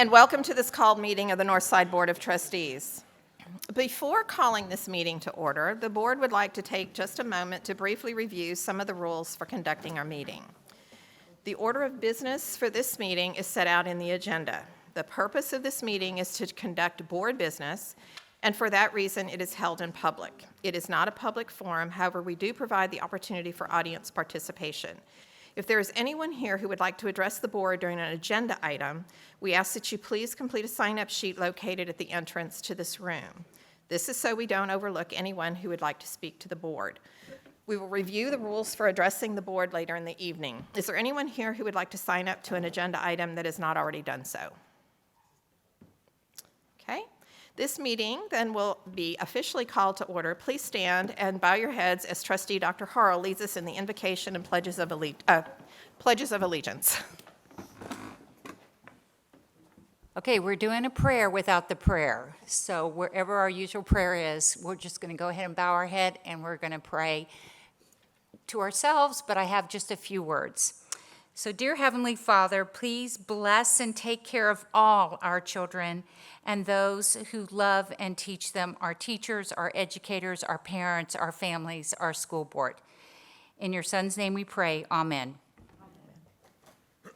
And welcome to this called meeting of the Northside Board of Trustees. Before calling this meeting to order, the board would like to take just a moment to briefly review some of the rules for conducting our meeting. The order of business for this meeting is set out in the agenda. The purpose of this meeting is to conduct board business, and for that reason, it is held in public. It is not a public forum, however, we do provide the opportunity for audience participation. If there is anyone here who would like to address the board during an agenda item, we ask that you please complete a sign-up sheet located at the entrance to this room. This is so we don't overlook anyone who would like to speak to the board. We will review the rules for addressing the board later in the evening. Is there anyone here who would like to sign up to an agenda item that has not already done so? Okay. This meeting then will be officially called to order. Please stand and bow your heads as Trustee Dr. Harrell leads us in the invocation and pledges of allegiance. Okay, we're doing a prayer without the prayer. So wherever our usual prayer is, we're just going to go ahead and bow our head and we're going to pray to ourselves, but I have just a few words. So dear Heavenly Father, please bless and take care of all our children and those who love and teach them, our teachers, our educators, our parents, our families, our school board. In your Son's name we pray, amen.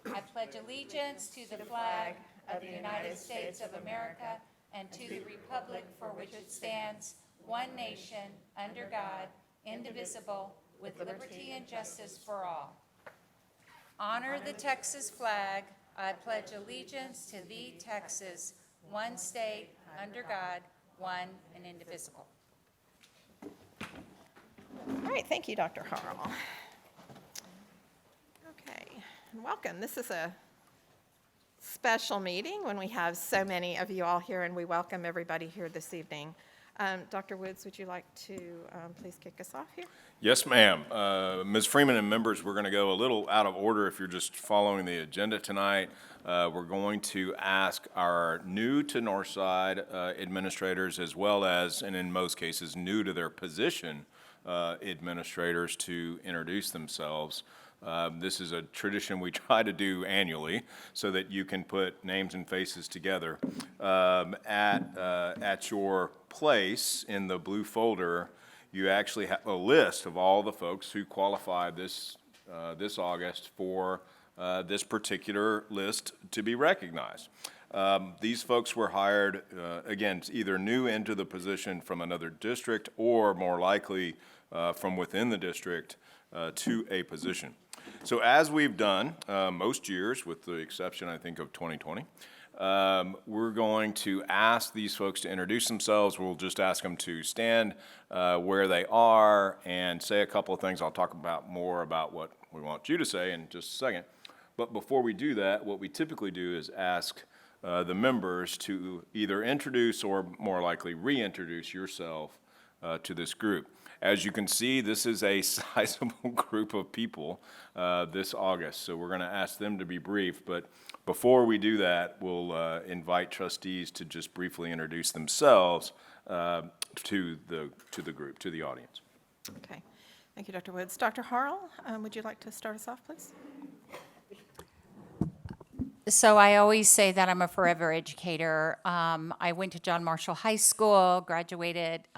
I pledge allegiance to the flag of the United States of America and to the republic for which it stands, one nation, under God, indivisible, with liberty and justice for all. Honor the Texas flag. I pledge allegiance to thee, Texas, one state, under God, one and indivisible. All right, thank you, Dr. Harrell. Okay, and welcome. This is a special meeting when we have so many of you all here, and we welcome everybody here this evening. Dr. Woods, would you like to please kick us off here? Yes, ma'am. Ms. Freeman and members, we're going to go a little out of order if you're just following the agenda tonight. We're going to ask our new to Northside administrators, as well as, and in most cases, new to their position administrators, to introduce themselves. This is a tradition we try to do annually so that you can put names and faces together. At your place in the blue folder, you actually have a list of all the folks who qualified this August for this particular list to be recognized. These folks were hired, again, either new into the position from another district or more likely from within the district to a position. So as we've done most years, with the exception, I think, of 2020, we're going to ask these folks to introduce themselves. We'll just ask them to stand where they are and say a couple of things. I'll talk about more about what we want you to say in just a second. But before we do that, what we typically do is ask the members to either introduce or more likely reintroduce yourself to this group. As you can see, this is a sizable group of people this August, so we're going to ask them to be brief. But before we do that, we'll invite trustees to just briefly introduce themselves to the group, to the audience. Okay. Thank you, Dr. Woods. Dr. Harrell, would you like to start us off, please? So I always say that I'm a forever educator. I went to John Marshall High School, graduated.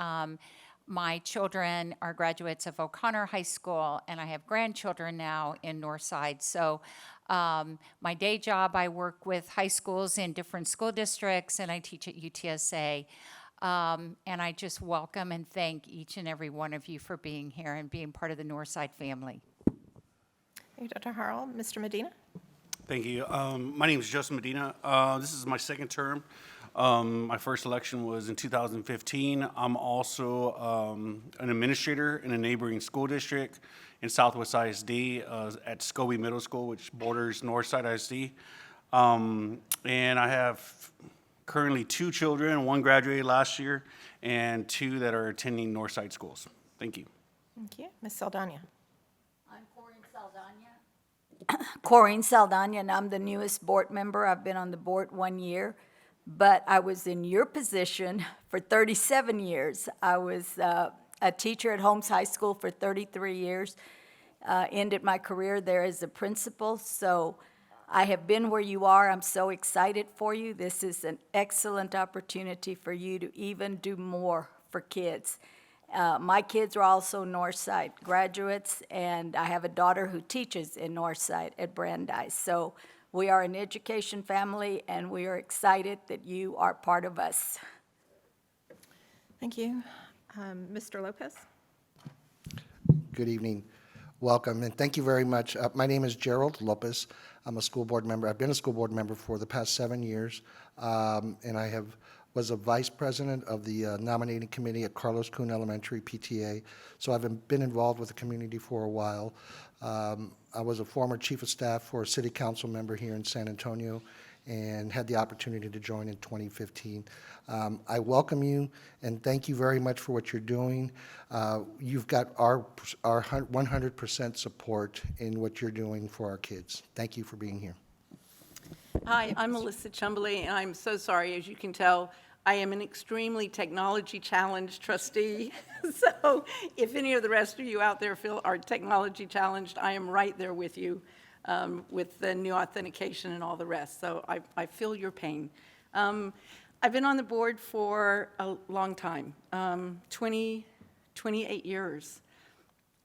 My children are graduates of O'Connor High School, and I have grandchildren now in Northside. So my day job, I work with high schools in different school districts, and I teach at UTSA. And I just welcome and thank each and every one of you for being here and being part of the Northside family. Thank you, Dr. Harrell. Mr. Medina? Thank you. My name is Joseph Medina. This is my second term. My first election was in 2015. I'm also an administrator in a neighboring school district in Southwest ISD at Scobie Middle School, which borders Northside ISD. And I have currently 2 children, 1 graduated last year, and 2 that are attending Northside schools. Thank you. Thank you. Ms. Saldana? I'm Corinne Saldana, and I'm the newest board member. I've been on the board 1 year, but I was in your position for 37 years. I was a teacher at Holmes High School for 33 years, ended my career there as a principal, so I have been where you are. I'm so excited for you. This is an excellent opportunity for you to even do more for kids. My kids are also Northside graduates, and I have a daughter who teaches in Northside at Brandeis. So we are an education family, and we are excited that you are part of us. Thank you. Mr. Lopez? Good evening. Welcome, and thank you very much. My name is Gerald Lopez. I'm a school board member. I've been a school board member for the past 7 years, and I was a vice president of the nominating committee at Carlos Kuhn Elementary PTA, so I've been involved with the community for a while. I was a former chief of staff for a city council member here in San Antonio and had the opportunity to join in 2015. I welcome you and thank you very much for what you're doing. You've got our 100% support in what you're doing for our kids. Thank you for being here. Hi, I'm Melissa Chumbley, and I'm so sorry. As you can tell, I am an extremely technology-challenged trustee. So if any of the rest of you out there are technology-challenged, I am right there with you with the new authentication and all the rest. So I feel your pain. I've been on the board for a long time, 28 years.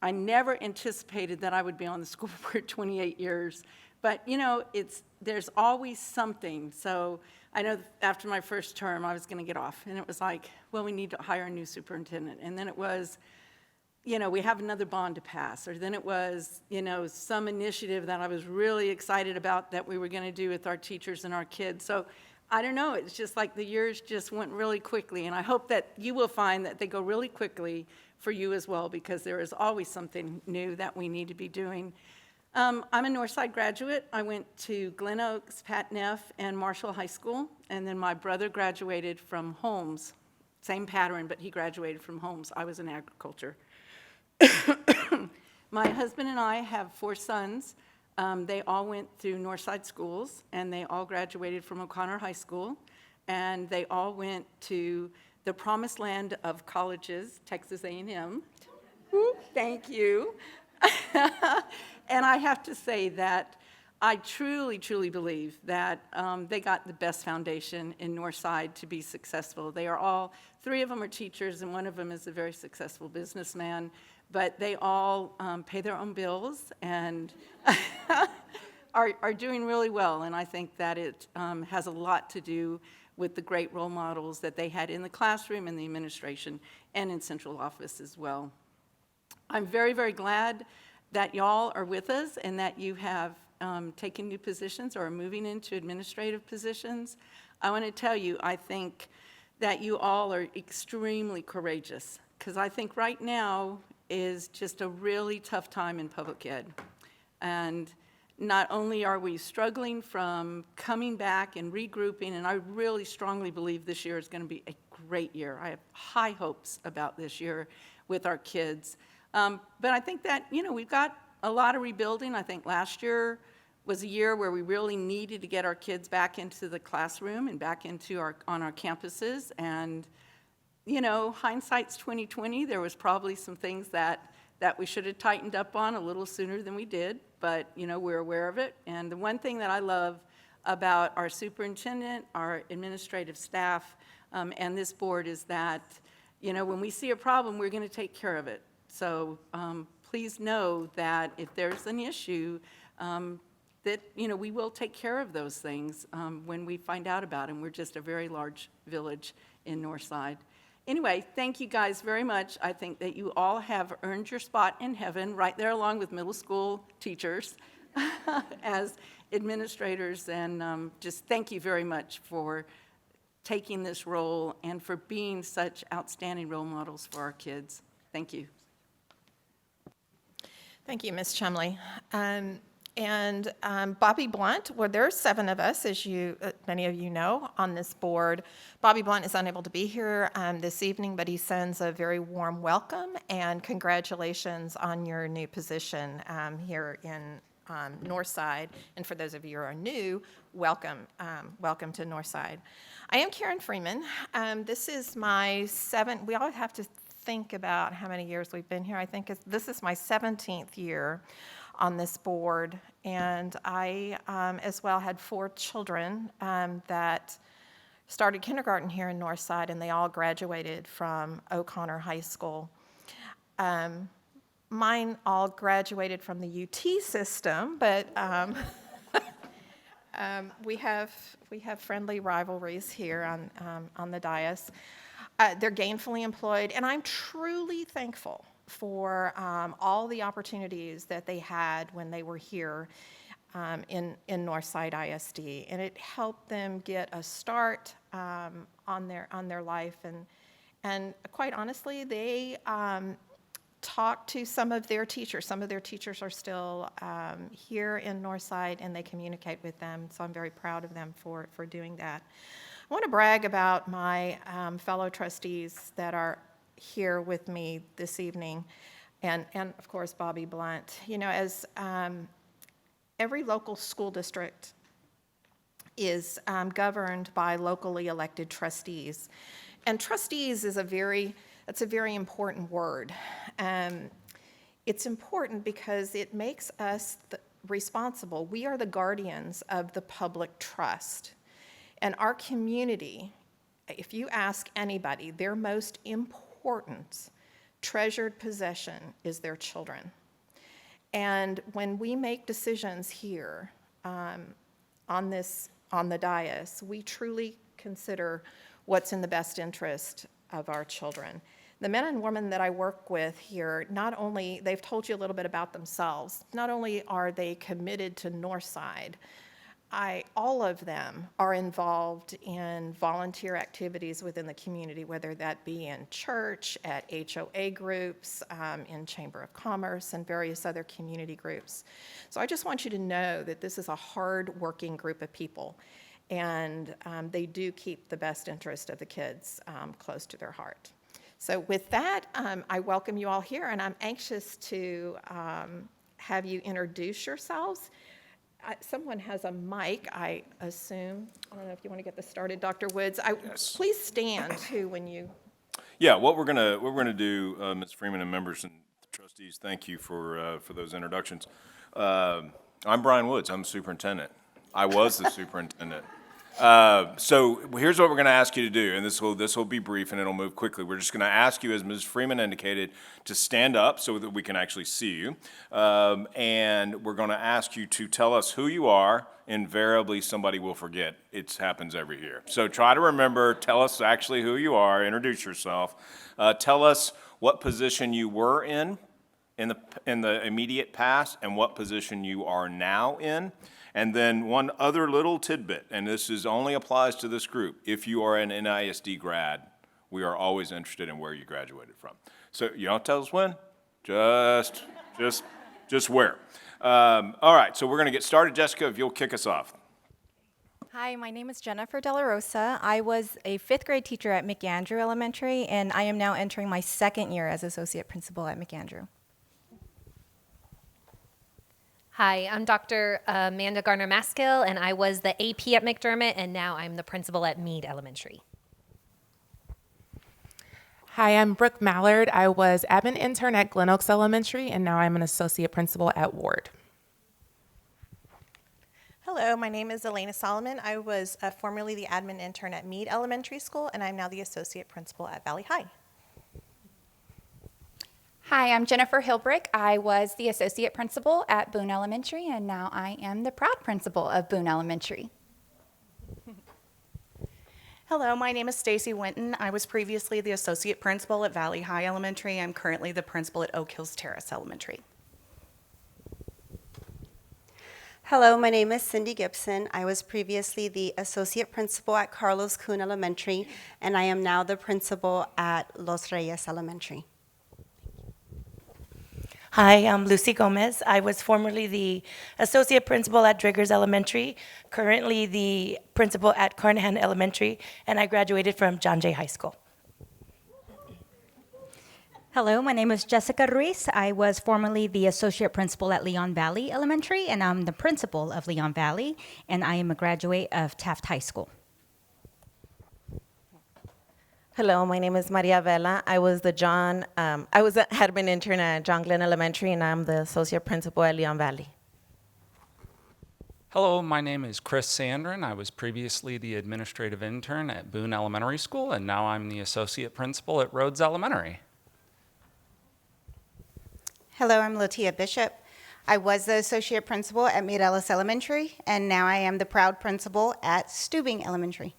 I never anticipated that I would be on the school board 28 years. But, you know, there's always something. So I know after my first term, I was going to get off. And it was like, well, we need to hire a new superintendent. And then it was, you know, we have another bond to pass. Or then it was, you know, some initiative that I was really excited about that we were going to do with our teachers and our kids. So I don't know. It's just like the years just went really quickly. And I hope that you will find that they go really quickly for you as well, because there is always something new that we need to be doing. I'm a Northside graduate. I went to Glen Oaks, Pat Neff, and Marshall High School, and then my brother graduated from Holmes. Same pattern, but he graduated from Holmes. I was in agriculture. My husband and I have 4 sons. They all went through Northside schools, and they all graduated from O'Connor High School, and they all went to the promised land of colleges, Texas A&M. Thank you. And I have to say that I truly, truly believe that they got the best foundation in Northside to be successful. They are all, 3 of them are teachers, and 1 of them is a very successful businessman, but they all pay their own bills and are doing really well. And I think that it has a lot to do with the great role models that they had in the classroom, in the administration, and in central office as well. I'm very, very glad that y'all are with us and that you have taken new positions or are moving into administrative positions. I want to tell you, I think that you all are extremely courageous, because I think right now is just a really tough time in public ed. And not only are we struggling from coming back and regrouping, and I really strongly believe this year is going to be a great year. I have high hopes about this year with our kids. But I think that, you know, we've got a lot of rebuilding. I think last year was a year where we really needed to get our kids back into the classroom and back into on our campuses. And, you know, hindsight's 2020. There was probably some things that we should have tightened up on a little sooner than we did. But, you know, we're aware of it. And the one thing that I love about our superintendent, our administrative staff, and this board is that, you know, when we see a problem, we're going to take care of it. So please know that if there's an issue, that, you know, we will take care of those things when we find out about them. We're just a very large village in Northside. Anyway, thank you guys very much. I think that you all have earned your spot in heaven, right there along with middle school teachers as administrators. And just thank you very much for taking this role and for being such outstanding role models for our kids. Thank you. Thank you, Ms. Chumley. And Bobby Blunt, well, there are 7 of us, as many of you know, on this board. Bobby Blunt is unable to be here this evening, but he sends a very warm welcome and congratulations on your new position here in Northside. And for those of you who are new, welcome, welcome to Northside. I am Karen Freeman. This is my 7th, we always have to think about how many years we've been here. I think this is my 17th year on this board. And I, as well, had 4 children that started kindergarten here in Northside, and they all graduated from O'Connor High School. Mine all graduated from the UT system, but we have friendly rivalries here on the dais. They're gainfully employed, and I'm truly thankful for all the opportunities that they had when they were here in Northside ISD, and it helped them get a start on their life, and quite honestly, they talked to some of their teachers. Some of their teachers are still here in Northside, and they communicate with them, so I'm very proud of them for doing that. I want to brag about my fellow trustees that are here with me this evening, and of course, Bobby Blunt. You know, as every local school district is governed by locally elected trustees, and trustees is that's a very important word. It's important because it makes us responsible. We are the guardians of the public trust. And our community, if you ask anybody, their most important treasured possession is their children. And when we make decisions here on the dais, we truly consider what's in the best interest of our children. The men and women that I work with here, not only, they've told you a little bit about themselves, not only are they committed to Northside, all of them are involved in volunteer activities within the community, whether that be in church, at HOA groups, in Chamber of Commerce, and various other community groups. So I just want you to know that this is a hard-working group of people, and they do keep the best interest of the kids close to their heart. So with that, I welcome you all here, and I'm anxious to have you introduce yourselves. Someone has a mic, I assume. I don't know if you want to get this started, Dr. Woods. Yes. Please stand, too, when you... Yeah, what we're gonna do, Ms. Freeman and members and trustees, thank you for those introductions. I'm Brian Woods. I'm the superintendent. I was the superintendent. So here's what we're going to ask you to do, and this will be brief and it'll move quickly. We're just going to ask you, as Ms. Freeman indicated, to stand up so that we can actually see you, and we're going to ask you to tell us who you are. Invariably, somebody will forget. It happens every year. So try to remember, tell us actually who you are, introduce yourself, tell us what position you were in the immediate past and what position you are now in. And then one other little tidbit, and this only applies to this group. If you are an NISD grad, we are always interested in where you graduated from. So you don't tell us when, just where. All right, so we're going to get started. Jessica, if you'll kick us off. Hi, my name is Jennifer De La Rosa. I was a 5th grade teacher at McAndrew Elementary, and I am now entering my 2nd year as associate principal at McAndrew. Hi, I'm Dr. Amanda Garner-Maskill, and I was the AP at McDermott, and now I'm the principal at Meade Elementary. Hi, I'm Brooke Mallard. I was admin intern at Glen Oaks Elementary, and now I'm an associate principal at Ward. Hello, my name is Elena Solomon. I was formerly the admin intern at Meade Elementary School, and I'm now the associate principal at Valley High. Hi, I'm Jennifer Hilbrick. I was the associate principal at Boone Elementary, and now I am the proud principal of Boone Elementary. Hello, my name is Stacy Winton. I was previously the associate principal at Valley High Elementary. I'm currently the principal at Oak Hills Terrace Elementary. Hello, my name is Cindy Gibson. I was previously the associate principal at Carlos Kuhn Elementary, and I am now the principal at Los Reyes Elementary. Hi, I'm Lucy Gomez. I was formerly the associate principal at Driggers Elementary, currently the principal at Carnahan Elementary, and I graduated from John Jay High School. Hello, my name is Jessica Ruiz. I was formerly the associate principal at Leon Valley Elementary, and I'm the principal of Leon Valley, and I am a graduate of Taft High School. Hello, my name is Maria Vela. I was an admin intern at John Glenn Elementary, and I'm the associate principal at Leon Valley. Hello, my name is Chris Sandrin. I was previously the administrative intern at Boone Elementary School, and now I'm the associate principal at Rhodes Elementary. Hello, I'm Latia Bishop. I was the associate principal at Mead Ellis Elementary, and now I am the proud principal at Stubing Elementary.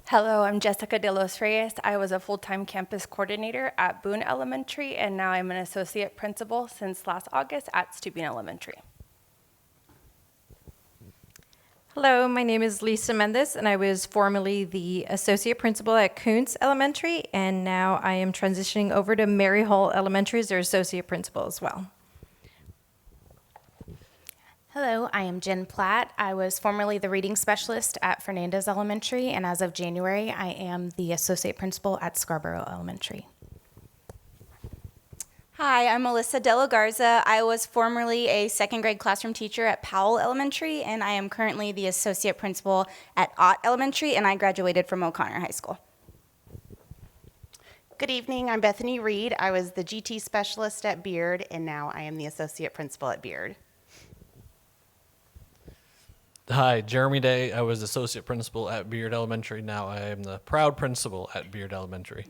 Hello, I'm Jessica de los Reyes. I was a full-time campus coordinator at Boone Elementary, and now I'm an associate principal since last August at Stubing Elementary. Hello, my name is Lisa Mendez, and I was formerly the associate principal at Kuntz Elementary, and now I am transitioning over to Mary Hall Elementary as their associate principal as well. Hello, I am Jen Platt. I was formerly the reading specialist at Fernandez Elementary, and as of January, I am the associate principal at Scarborough Elementary. Hi, I'm Melissa De La Garza. I was formerly a second grade classroom teacher at Powell Elementary, and I am currently the associate principal at Ott Elementary, and I graduated from O'Connor High School. Good evening, I'm Bethany Reed. I was the GT specialist at Beard, and now I am the associate principal at Beard. Hi, Jeremy Day. I was associate principal at Beard Elementary. Now I am the proud principal at Beard Elementary.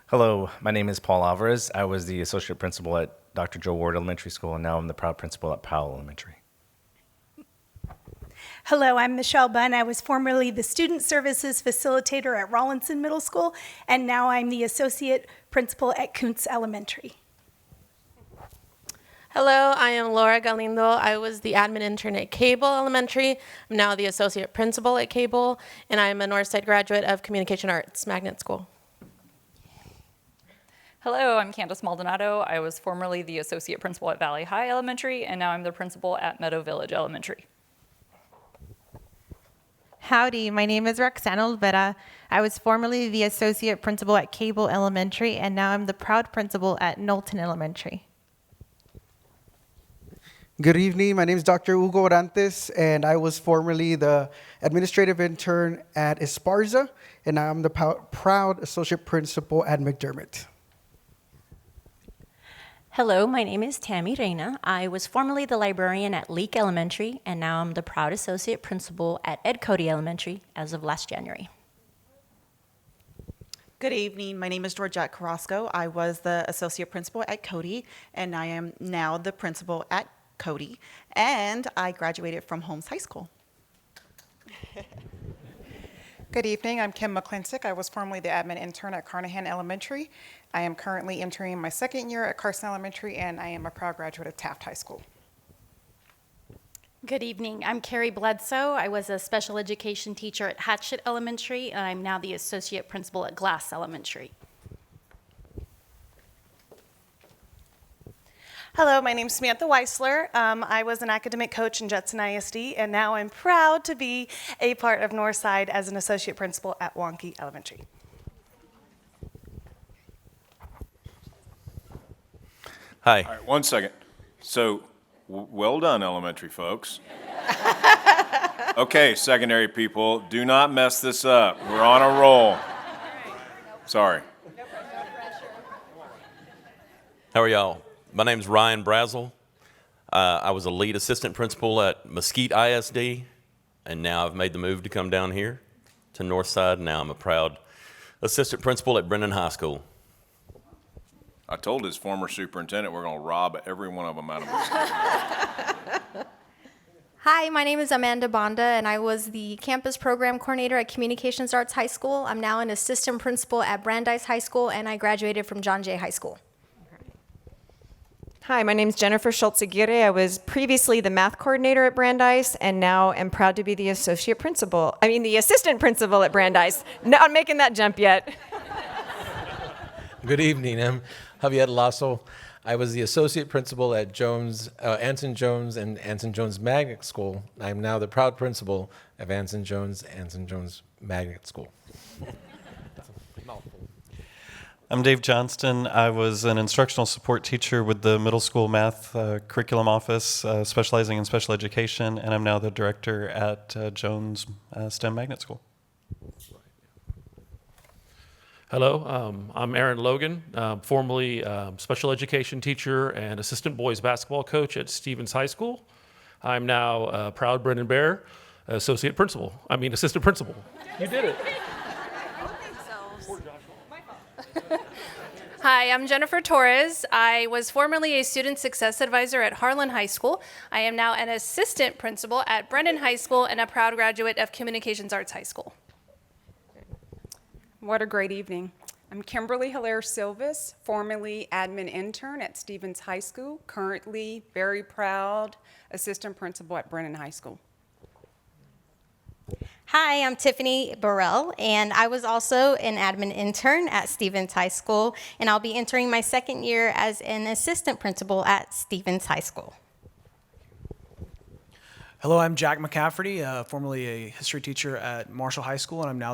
Hello, my name is Paul Alvarez. I was the associate principal at Dr. Joe Ward Elementary School, and now I'm the proud principal at Powell Elementary. Hello, I'm Michelle Bunn. I was formerly the student services facilitator at Rawlinson Middle School, and now I'm the associate principal at Kuntz Elementary. Hello, I am Laura Galindo. I was the admin intern at Cable Elementary. I'm now the associate principal at Cable, and I'm a Northside graduate of Communication Arts Magnet School. Hello, I'm Candace Maldonado. I was formerly the associate principal at Valley High Elementary, and now I'm the principal at Meadow Village Elementary. Howdy, my name is Roxana Olvera. I was formerly the associate principal at Cable Elementary, and now I'm the proud principal at Knowlton Elementary. Good evening, my name is Dr. Hugo Orantes, and I was formerly the administrative intern at Esparza, and now I'm the proud associate principal at McDermott. Hello, my name is Tammy Reyna. I was formerly the librarian at Leek Elementary, and now I'm the proud associate principal at Ed Cody Elementary as of last January. Good evening, my name is Georgette Carrasco. I was the associate principal at Cody, and I am now the principal at Cody, and I graduated from Holmes High School. Good evening, I'm Kim McClintock. I was formerly the admin intern at Carnahan Elementary. I am currently entering my second year at Carson Elementary, and I am a proud graduate of Taft High School. Good evening, I'm Carrie Bledsoe. I was a special education teacher at Hatchet Elementary, and I'm now the associate principal at Glass Elementary. Hello, my name is Samantha Weisler. I was an academic coach in Judson ISD, and now I'm proud to be a part of Northside as an associate principal at Wonky Elementary. Hi. All right, 1 second. So, well done, elementary folks. Okay, secondary people, do not mess this up. We're on a roll. Sorry. How are y'all? My name's Ryan Brazel. I was a lead assistant principal at Mesquite ISD, and now I've made the move to come down here to Northside. Now I'm a proud assistant principal at Brennan High School. I told his former superintendent we're going to rob every one of them out of Mesquite. Hi, my name is Amanda Bonda, and I was the campus program coordinator at Communications Arts High School. I'm now an assistant principal at Brandeis High School, and I graduated from John Jay High School. Hi, my name is Jennifer Schultz-Aguirre. I was previously the math coordinator at Brandeis, and now am proud to be the assistant principal at Brandeis. Not making that jump yet. Good evening, I'm Javier Lasso. I was the associate principal at Anson Jones and Anson Jones Magnet School. I am now the proud principal of Anson Jones Magnet School. I'm Dave Johnston. I was an instructional support teacher with the middle school math curriculum office, specializing in special education, and I'm now the director at Jones STEM Magnet School. Hello, I'm Aaron Logan, formerly special education teacher and assistant boys basketball coach at Stevens High School. I'm now a proud Brendan Bear, assistant principal. You did it. Hi, I'm Jennifer Torres. I was formerly a student success advisor at Harlan High School. I am now an assistant principal at Brennan High School and a proud graduate of Communications Arts High School. What a great evening. I'm Kimberly Hilaire Silvis, formerly admin intern at Stevens High School, currently very proud assistant principal at Brennan High School. Hi, I'm Tiffany Burrell, and I was also an admin intern at Stevens High School, and I'll be entering my second year as an assistant principal at Stevens High School. Hello, I'm Jack McCafferty, formerly a history teacher at Marshall High School, and I'm now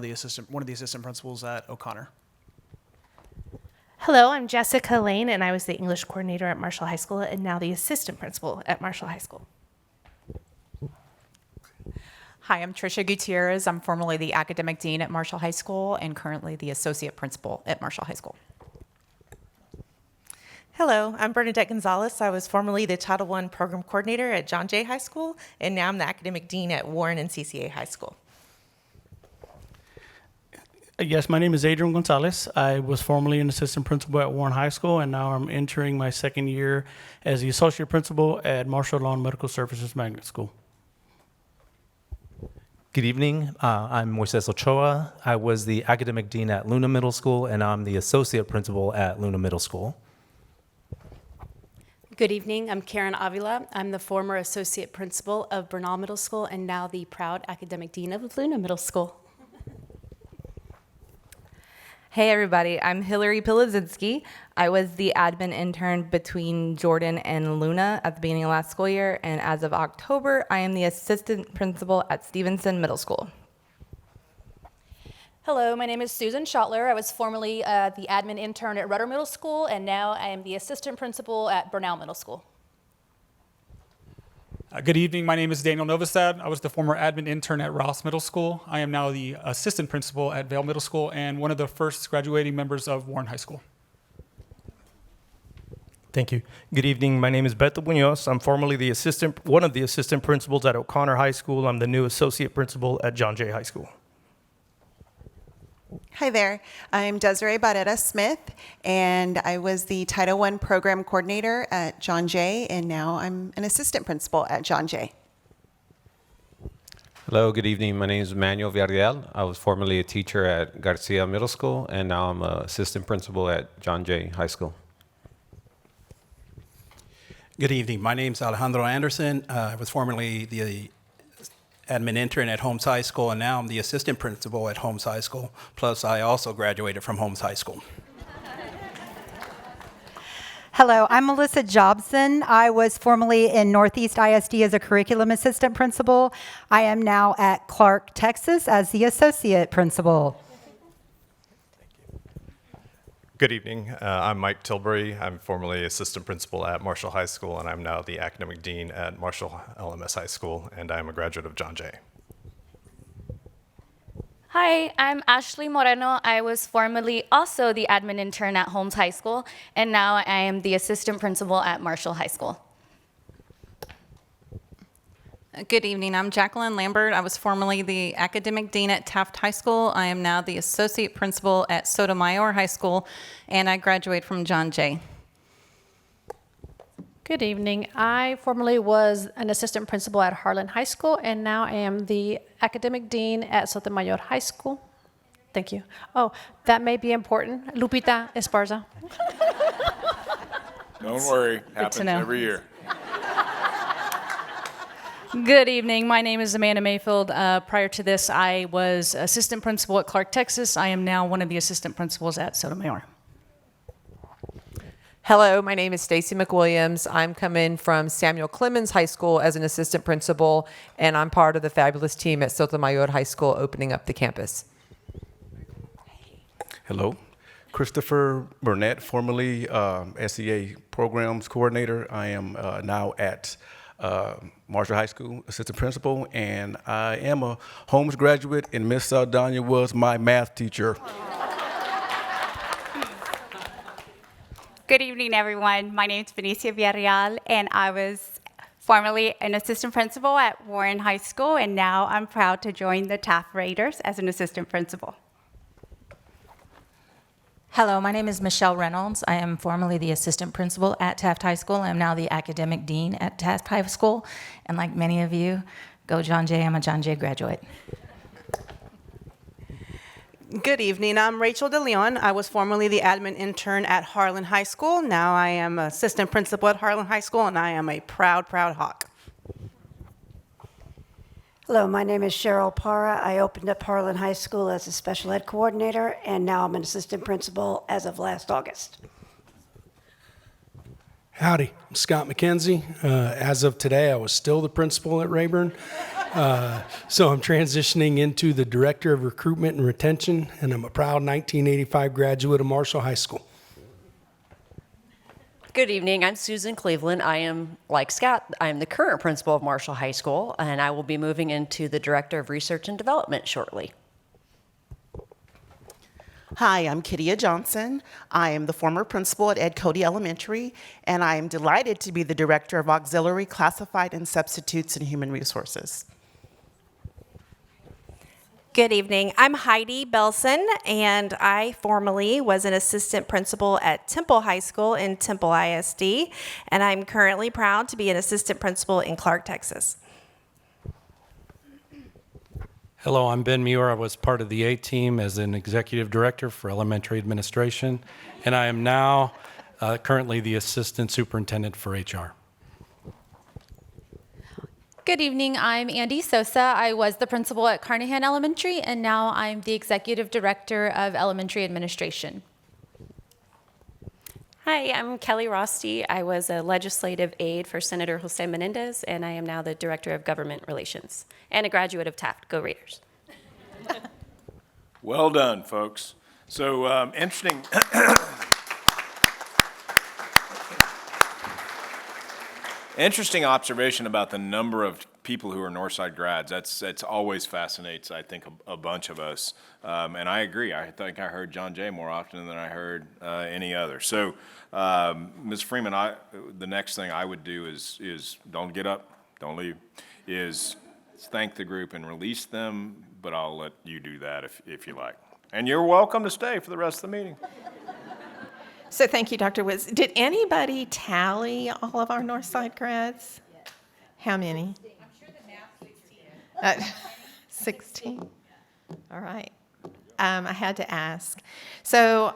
one of the assistant principals at O'Connor. Hello, I'm Jessica Lane, and I was the English coordinator at Marshall High School and now the assistant principal at Marshall High School. Hi, I'm Tricia Gutierrez. I'm formerly the academic dean at Marshall High School and currently the associate principal at Marshall High School. Hello, I'm Bernadette Gonzalez. I was formerly the Title I program coordinator at John Jay High School, and now I'm the academic dean at Warren and CCA High School. Yes, my name is Adrian Gonzalez. I was formerly an assistant principal at Warren High School, and now I'm entering my second year as the associate principal at Marshall Lawn Medical Services Magnet School. Good evening. I'm Moises Ochoa. I was the academic dean at Luna Middle School, and I'm the associate principal at Luna Middle School. Good evening. I'm Karen Avila. I'm the former associate principal of Bernal Middle School and now the proud academic dean of Luna Middle School. Hey everybody, I'm Hillary Pilazinski. I was the admin intern between Jordan and Luna at the beginning of last school year, and as of October, I am the assistant principal at Stevenson Middle School. Hello, my name is Susan Schottler. I was formerly the admin intern at Rudder Middle School, and now I am the assistant principal at Bernal Middle School. Good evening, my name is Daniel Novostad. I was the former admin intern at Ross Middle School. I am now the assistant principal at Vail Middle School and one of the first graduating members of Warren High School. Thank you. Good evening, my name is Beto Munoz. I'm formerly one of the assistant principals at O'Connor High School. I'm the new associate principal at John Jay High School. Hi there, I'm Desiree Barrera Smith, and I was the Title I program coordinator at John Jay, and now I'm an assistant principal at John Jay. Hello, good evening. My name is Manuel Villarreal. I was formerly a teacher at Garcia Middle School, and now I'm an assistant principal at John Jay High School. Good evening. My name is Alejandro Anderson. I was formerly the admin intern at Holmes High School, and now I'm the assistant principal at Holmes High School. Plus, I also graduated from Holmes High School. Hello, I'm Melissa Jobson. I was formerly in Northeast ISD as a curriculum assistant principal. I am now at Clark, Texas as the associate principal. Good evening. I'm Mike Tilbury. I'm formerly assistant principal at Marshall High School, and I'm now the academic dean at Marshall LMS High School, and I'm a graduate of John Jay. Hi, I'm Ashley Moreno. I was formerly also the admin intern at Holmes High School, and now I am the assistant principal at Marshall High School. Good evening. I'm Jacqueline Lambert. I was formerly the academic dean at Taft High School. I am now the associate principal at Sotomayor High School, and I graduated from John Jay. Good evening. I formerly was an assistant principal at Harlan High School, and now I am the academic dean at Sotomayor High School. Thank you. Oh, that may be important. Lupita Esparza. Don't worry, Good to happens know. every year. Good evening. My name is Amanda Mayfield. Prior to this, I was assistant principal at Clark, Texas. I am now one of the assistant principals at Sotomayor. Hello, my name is Stacy McWilliams. I'm coming from Samuel Clemens High School as an assistant principal, and I'm part of the fabulous team at Sotomayor High School opening up the campus. Hello. Christopher Burnett, formerly SEA Programs Coordinator. I am now at Marshall High School, Assistant Principal, and I am a Holmes graduate, and Miss Saldana was my math teacher. Good evening, everyone. My name is Benicia Villarreal, and I was formerly an assistant principal at Warren High School, and now I'm proud to join the Taft Raiders as an assistant principal. Hello, my name is Michelle Reynolds. I am formerly the assistant principal at Taft High School. I'm now the academic dean at Taft High School. And like many of you, go John Jay, I'm a John Jay graduate. Good evening, I'm Rachel DeLeon. I was formerly the admin intern at Harlan High School. Now I am assistant principal at Harlan High School, and I am a proud, proud Hawk. Hello, my name is Cheryl Parra. I opened up Harlan High School as a special ed coordinator, and now I'm an assistant principal as of last August. Howdy, I'm Scott McKenzie. As of today, I was still the principal at Rayburn. So I'm transitioning into the Director of Recruitment and Retention, and I'm a proud 1985 graduate of Marshall High School. Good evening, I'm Susan Cleveland. I am, like Scott, I'm the current principal of Marshall High School, and I will be moving into the Director of Research and Development shortly. Hi, I'm Kittia Johnson. I am the former principal at Ed Cody Elementary, and I am delighted to be the Director of Auxiliary Classified and Substitutes and Human Resources. Good evening. I'm Heidi Belson, and I formerly was an assistant principal at Temple High School in Temple ISD, and I'm currently proud to be an assistant principal in Clark, Texas. Hello, I'm Ben Muir. I was part of the A team as an executive director for elementary administration, and I am now currently the assistant superintendent for HR. Good evening, I'm Andy Sosa. I was the principal at Carnahan Elementary, and now I'm the executive director of elementary administration. Hi, I'm Kelly Rosti. I was a legislative aide for Senator Jose Menendez, and I am now the director of government relations and a graduate of Taft. Go Raiders. Well done, folks. So interesting. Interesting observation about the number of people who are Northside grads. That's always fascinates, I think, a bunch of us. And I agree. I think I heard John Jay more often than I heard any other. So, Ms. Freeman, the next thing I would do is don't get up, don't leave, is thank the group and release them, but I'll let you do that if you like. And you're welcome to stay for the rest of the meeting. So thank you, Dr. Woods. Did anybody tally all of our Northside grads? Yes. How many? I'm sure the math 16. 16? All right. I had to ask. So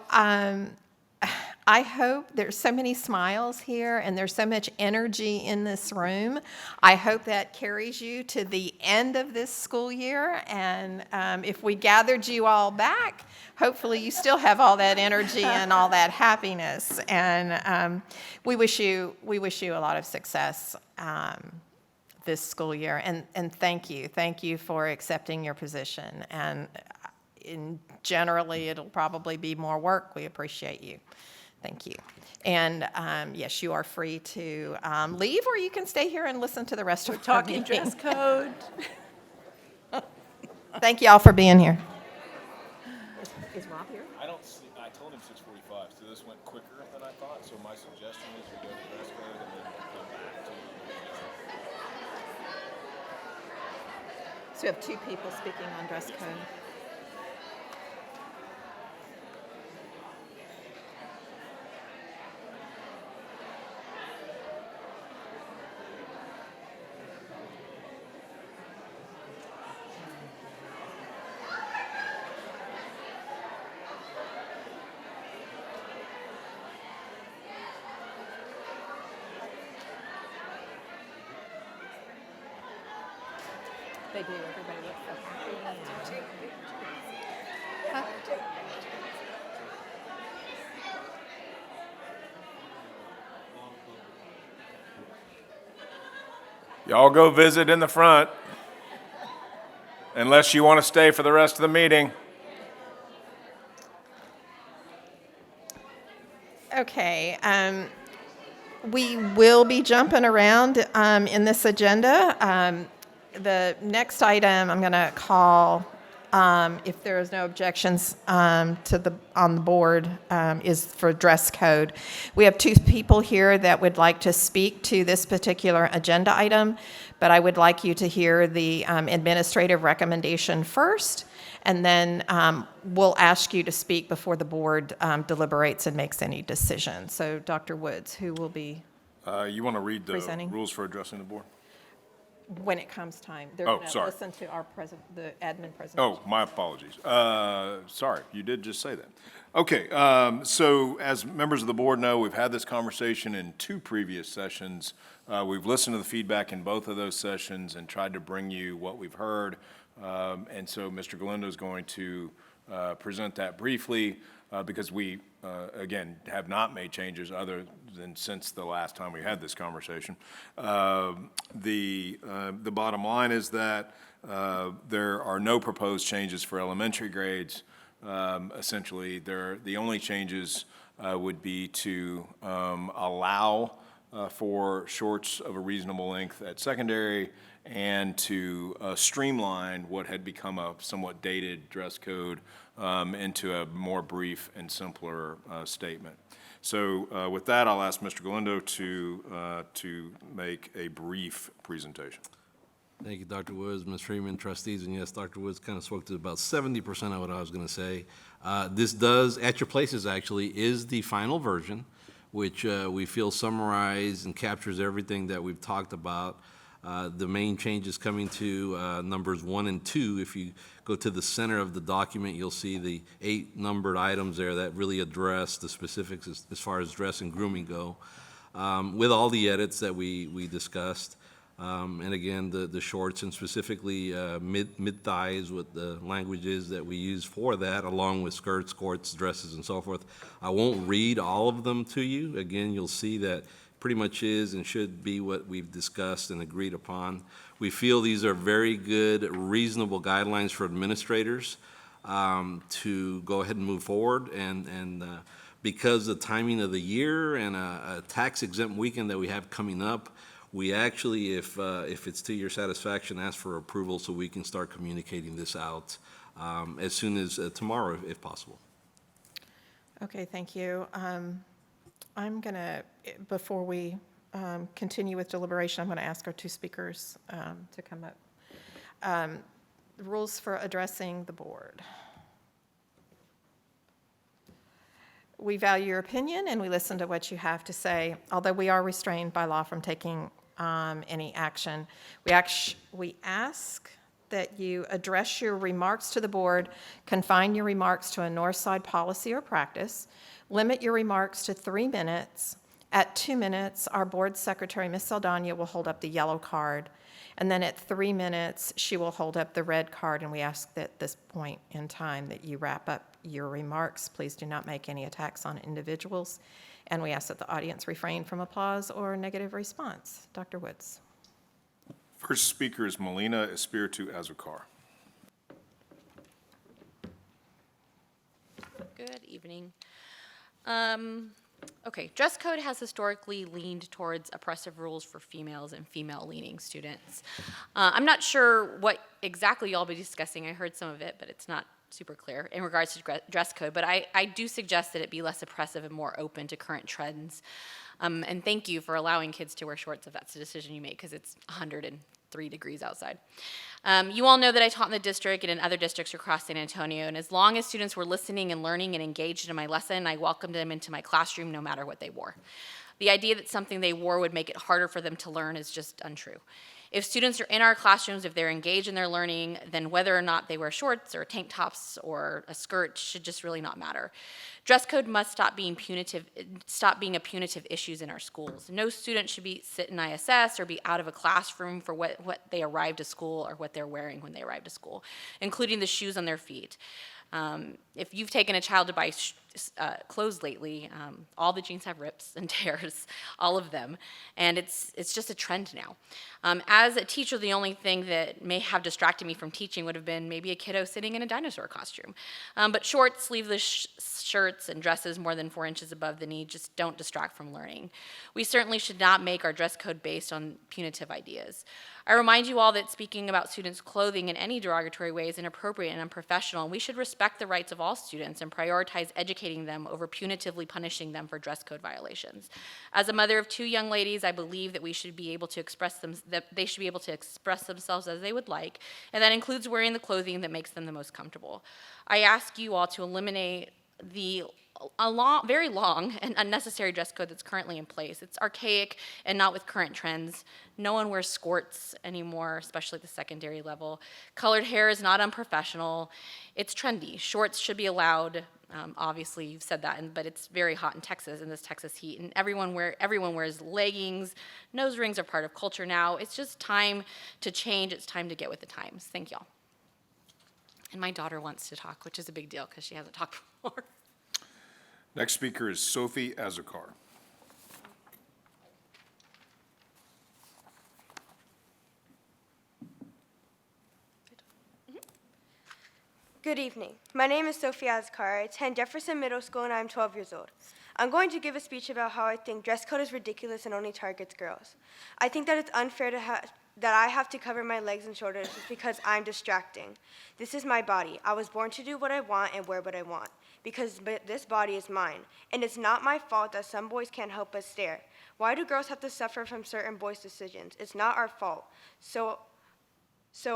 I hope there's so many smiles here and there's so much energy in this room. I hope that carries you to the end of this school year. And if we gathered you all back, hopefully you still have all that energy and all that happiness. And we wish you a lot of success this school year. And thank you for accepting your position. And generally, it'll probably be more work. We appreciate you. Thank you. And yes, you are free to leave, or you can stay here and listen to the rest of our meeting. Dress code. Thank you all for being here. Is Rob here? I told him 6:45, so this went quicker than I thought. So my suggestion is we go to dress code and then come back to. So we have two people speaking on dress code. They do. Everybody looks so happy. Huh? Y'all go visit in the front, unless you want to stay for the rest of the meeting. Okay. We will be jumping around in this agenda. The next item I'm going to call, if there is no objections on the board, is for dress code. We have two people here that would like to speak to this particular agenda item, but I would like you to hear the administrative recommendation first, and then we'll ask you to speak before the board deliberates and makes any decision. So, Dr. Woods, who will be You want to read the presenting? rules for addressing the board? When it comes time. They're Oh, going to sorry. listen to the admin presentation. Oh, my apologies. Sorry, you did just say that. Okay, so as members of the board know, we've had this conversation in 2 previous sessions. We've listened to the feedback in both of those sessions and tried to bring you what we've heard. And so Mr. Galindo is going to present that briefly because we, again, have not made changes other than since the last time we had this conversation. The bottom line is that there are no proposed changes for elementary grades. Essentially, the only changes would be to allow for shorts of a reasonable length at secondary and to streamline what had become a somewhat dated dress code into a more brief and simpler statement. So with that, I'll ask Mr. Galindo to make a brief presentation. Thank you, Dr. Woods, Ms. Freeman, trustees, and yes, Dr. Woods kind of spoke to about 70% of what I was going to say. This does, at your places actually, is the final version, which we feel summarizes and captures everything that we've talked about. The main changes coming to numbers 1 and 2. If you go to the center of the document, you'll see the 8 numbered items there that really address the specifics as far as dress and grooming go, with all the edits that we discussed. And again, the shorts and specifically mid-thighs, what the language is that we use for that, along with skirts, skirts, dresses, and so forth. I won't read all of them to you. Again, you'll see that pretty much is and should be what we've discussed and agreed upon. We feel these are very good, reasonable guidelines for administrators to go ahead and move forward. And because the timing of the year and a tax-exempt weekend that we have coming up, we actually, if it's to your satisfaction, ask for approval so we can start communicating this out as soon as tomorrow, if possible. Okay, thank you. I'm going to, before we continue with deliberation, I'm going to ask our 2 speakers to come up. Rules for addressing the board. We value your opinion and we listen to what you have to say, although we are restrained by law from taking any action. We ask that you address your remarks to the board, confine your remarks to a North Side policy or practice, limit your remarks to 3 minutes. At 2 minutes, our board secretary, Ms. Saldana, will hold up the yellow card. And then at 3 minutes, she will hold up the red card. And we ask that at this point in time that you wrap up your remarks. Please do not make any attacks on individuals. And we ask that the audience refrain from applause or negative response. Dr. Woods. First speaker is Melina Espiritu Azucar. Good evening. Okay, dress code has historically leaned towards oppressive rules for females and female-leaning students. I'm not sure what exactly y'all be discussing. I heard some of it, but it's not super clear in regards to dress code. But I do suggest that it be less oppressive and more open to current trends. And thank you for allowing kids to wear shorts if that's the decision you make, because it's 103 degrees outside. You all know that I taught in the district and in other districts across San Antonio, and as long as students were listening and learning and engaged in my lesson, I welcomed them into my classroom no matter what they wore. The idea that something they wore would make it harder for them to learn is just untrue. If students are in our classrooms, if they're engaged in their learning, then whether or not they wear shorts or tank tops or a skirt should just really not matter. Dress code must stop being a punitive issue in our schools. No student should be sit in ISS or be out of a classroom for what they arrived to school or what they're wearing when they arrived to school, including the shoes on their feet. If you've taken a child to buy clothes lately, all the jeans have rips and tears, all of them, and it's just a trend now. As a teacher, the only thing that may have distracted me from teaching would have been maybe a kiddo sitting in a dinosaur costume. But short, sleeveless shirts and dresses more than 4 inches above the knee just don't distract from learning. We certainly should not make our dress code based on punitive ideas. I remind you all that speaking about students' clothing in any derogatory way is inappropriate and unprofessional, and we should respect the rights of all students and prioritize educating them over punitively punishing them for dress code violations. As a mother of 2 young ladies, I believe that we should be able to express them, that they should be able to express themselves as they would like, and that includes wearing the clothing that makes them the most comfortable. I ask you all to eliminate the very long and unnecessary dress code that's currently in place. It's archaic and not with current trends. No one wears skirts anymore, especially at the secondary level. Colored hair is not unprofessional. It's trendy. Shorts should be allowed. Obviously, you've said that, but it's very hot in Texas, in this Texas heat, and everyone wears leggings. Nose rings are part of culture now. It's just time to change. It's time to get with the times. Thank y'all. And my daughter wants to talk, which is a big deal because she hasn't talked before. Next speaker is Sophie Azakar. Good evening. My name is Sophie Azkar. I attend Jefferson Middle School and I'm 12 years old. I'm going to give a speech about how I think dress code is ridiculous and only targets girls. I think that it's unfair that I have to cover my legs and shoulders just because I'm distracting. This is my body. I was born to do what I want and wear what I want because this body is mine. And it's not my fault that some boys can't help but stare. Why do girls have to suffer from certain boys' decisions? It's not our fault. So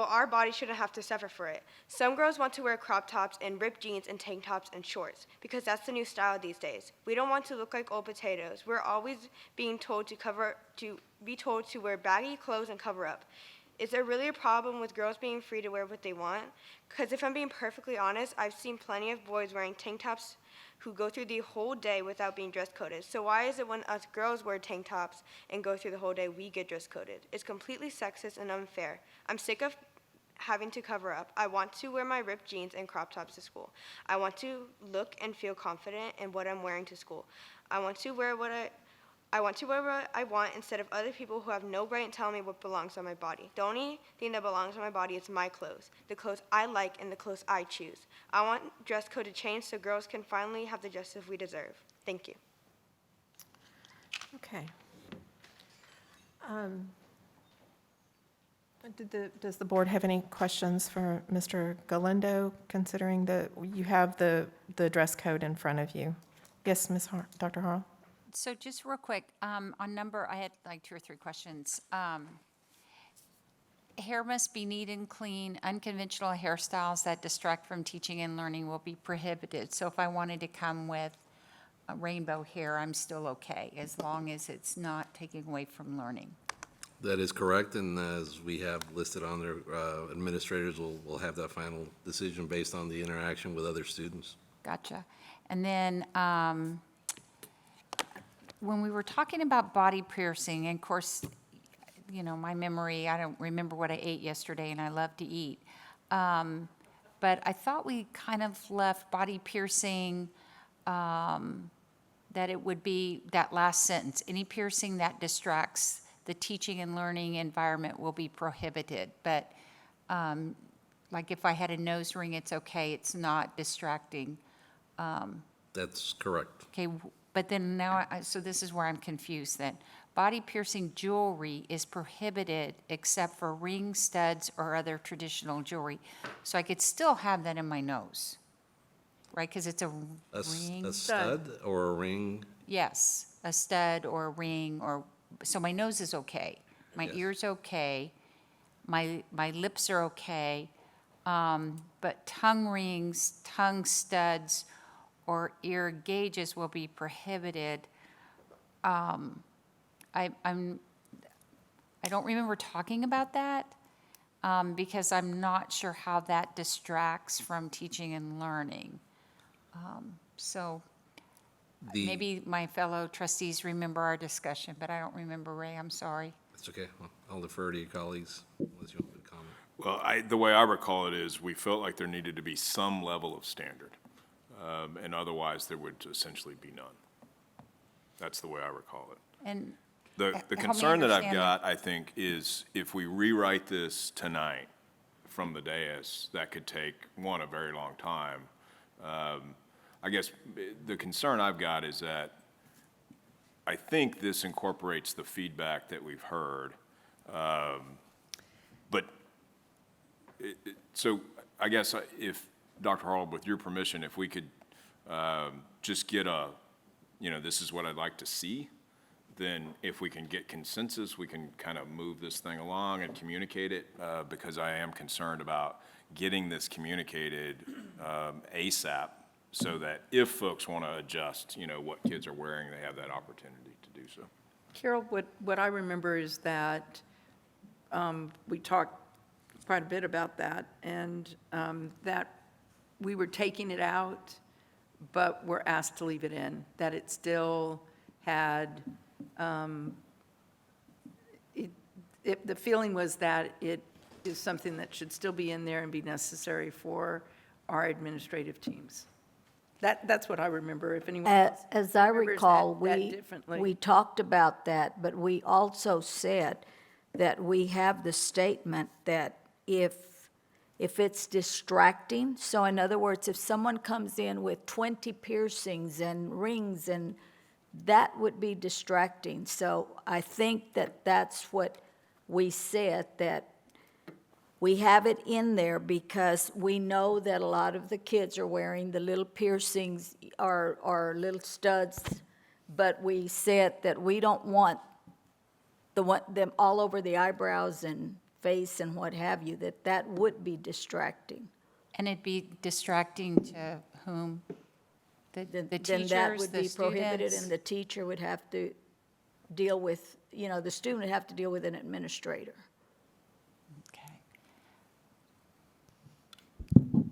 our body shouldn't have to suffer for it. Some girls want to wear crop tops and ripped jeans and tank tops and shorts because that's the new style these days. We don't want to look like old potatoes. We're always being told to wear baggy clothes and cover up. Is there really a problem with girls being free to wear what they want? Because if I'm being perfectly honest, I've seen plenty of boys wearing tank tops who go through the whole day without being dress coded. So why is it when us girls wear tank tops and go through the whole day, we get dress coded? It's completely sexist and unfair. I'm sick of having to cover up. I want to wear my ripped jeans and crop tops to school. I want to look and feel confident in what I'm wearing to school. I want to wear what I want instead of other people who have no right in telling me what belongs on my body. The only thing that belongs on my body is my clothes, the clothes I like and the clothes I choose. I want dress code to change so girls can finally have the justice we deserve. Thank you. Okay. Does the board have any questions for Mr. Galindo, considering that you have the dress code in front of you? Yes, Dr. Harrell? So just real quick, on number, I had like 2 or 3 questions. Hair must be neat and clean. Unconventional hairstyles that distract from teaching and learning will be prohibited. So if I wanted to come with a rainbow hair, I'm still okay, as long as it's not taking away from learning. That is correct, and as we have listed on there, administrators will have that final decision based on the interaction with other students. Gotcha. And then when we were talking about body piercing, and of course, you know, my memory, I don't remember what I ate yesterday, and I love to eat. But I thought we kind of left body piercing, that it would be that last sentence, any piercing that distracts the teaching and learning environment will be prohibited. But like if I had a nose ring, it's okay, it's not distracting. That's correct. Okay, but then now, so this is where I'm confused then. Body piercing jewelry is prohibited except for rings, studs, or other traditional jewelry. So I could still have that in my nose, right? Because it's a ring. A stud or a ring? Yes, a stud or a ring, or, so my nose is okay. My Yes. ear's okay. My lips are okay. But tongue rings, tongue studs, or ear gauges will be prohibited. I don't remember talking about that because I'm not sure how that distracts from teaching and learning. So maybe my fellow trustees remember our discussion, but I don't remember, Ray, I'm sorry. That's okay. Well, I'll defer to your colleagues unless you want to comment. Well, the way I recall it is we felt like there needed to be some level of standard, and otherwise there would essentially be none. That's the way I recall it. And The help me concern that I've understand got, I think, is if we rewrite this tonight from the dais, that could take, one, a very long time. I guess the concern I've got is that I think this incorporates the feedback that we've heard. So I guess if, Dr. Harrell, with your permission, if we could just get this is what I'd like to see, then if we can get consensus, we can kind of move this thing along and communicate it, because I am concerned about getting this communicated ASAP so that if folks want to adjust, what kids are wearing, they have that opportunity to do so. Carol, what I remember is that we talked quite a bit about that, and that we were taking it out, but were asked to leave it in, that it still had, the feeling was that it is something that should still be in there and be necessary for our administrative teams. That's what I remember, if anyone else As I remembers recall, that differently. we talked about that, but we also said that we have the statement that if it's distracting, so in other words, if someone comes in with 20 piercings and rings, and that would be distracting. So I think that that's what we said, that we have it in there because we know that a lot of the kids are wearing the little piercings or little studs, but we said that we don't want them all over the eyebrows and face and what have you, that would be distracting. And it'd be distracting to whom? The Then teachers, that would the be prohibited, students? and the teacher would have to deal with, the student would have to deal with an administrator.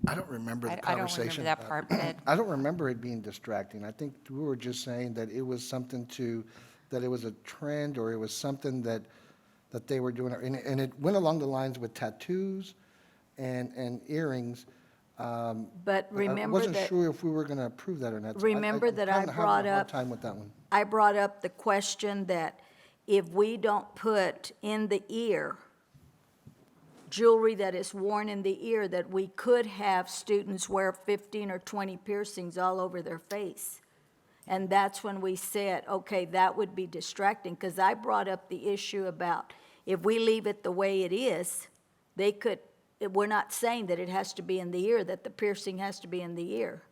I don't remember the I don't remember conversation. that part, but I don't remember it being distracting. I think we were just saying that it was something that it was a trend, or it was something that they were doing. And it went along the lines with tattoos and earrings. But remember I wasn't that- sure if we were going to approve that or not. So Remember that I I'm kinda having brought a hard up. time with that one. I brought up the question that if we don't put in the ear jewelry that is worn in the ear, that we could have students wear 15 or 20 piercings all over their face. And that's when we said, okay, that would be distracting, because I brought up the issue about if we leave it the way it is, we're not saying that it has to be in the ear, that the piercing has to be in the ear,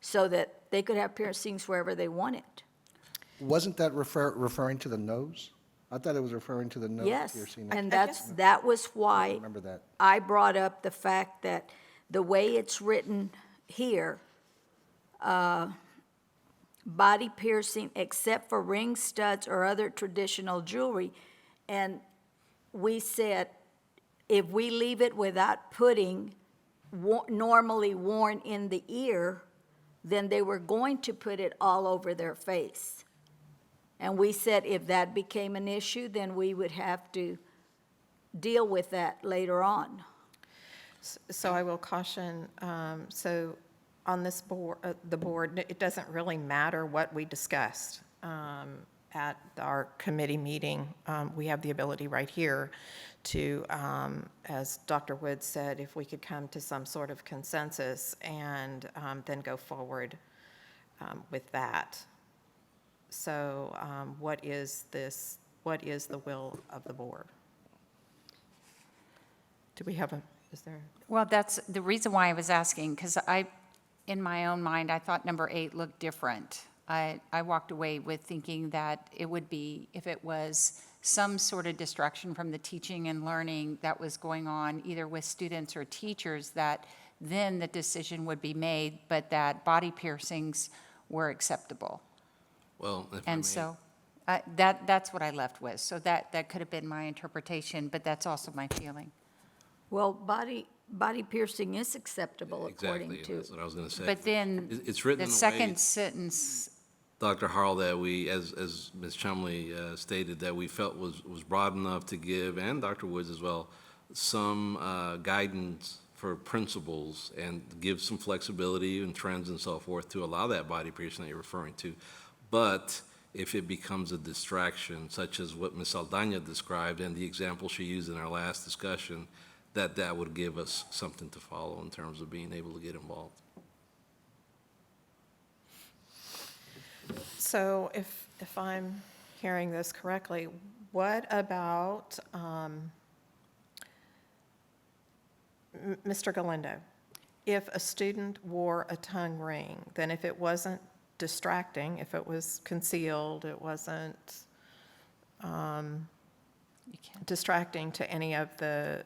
so that they could have piercings wherever they want it. Wasn't that referring to the nose? I thought it was referring to the nose Yes, piercing. and that was I why remember that. I brought up the fact that the way it's written here, body piercing except for ring studs or other traditional jewelry, and we said if we leave it without putting normally worn in the ear, then they were going to put it all over their face. And we said if that became an issue, then we would have to deal with that later on. So I will caution, so on this board, the board, it doesn't really matter what we discussed at our committee meeting. We have the ability right here to, as Dr. Woods said, if we could come to some sort of consensus and then go forward with that. So what is the will of the board? Do we have is there? Well, that's the reason why I was asking, because in my own mind, I thought number 8 looked different. I walked away with thinking that it would be, if it was some sort of distraction from the teaching and learning that was going on, either with students or teachers, that then the decision would be made, but that body piercings were acceptable. Well, if I And may- so that's what I left with. So that could have been my interpretation, but that's also my feeling. Well, body piercing is acceptable according Exactly, to. that's what I was going to say. But then It's written the in a way, second sentence, Dr. Harrell, that we, as Ms. Chumley stated, that we felt was broad enough to give, and Dr. Woods as well, some guidance for principals and give some flexibility and trends and so forth to allow that body piercing that you're referring to. But if it becomes a distraction, such as what Ms. Aldana described and the example she used in our last discussion, that would give us something to follow in terms of being able to get involved. So if I'm hearing this correctly, what about Mr. Galindo? If a student wore a tongue ring, then if it wasn't distracting, if it was concealed, it wasn't distracting to any of the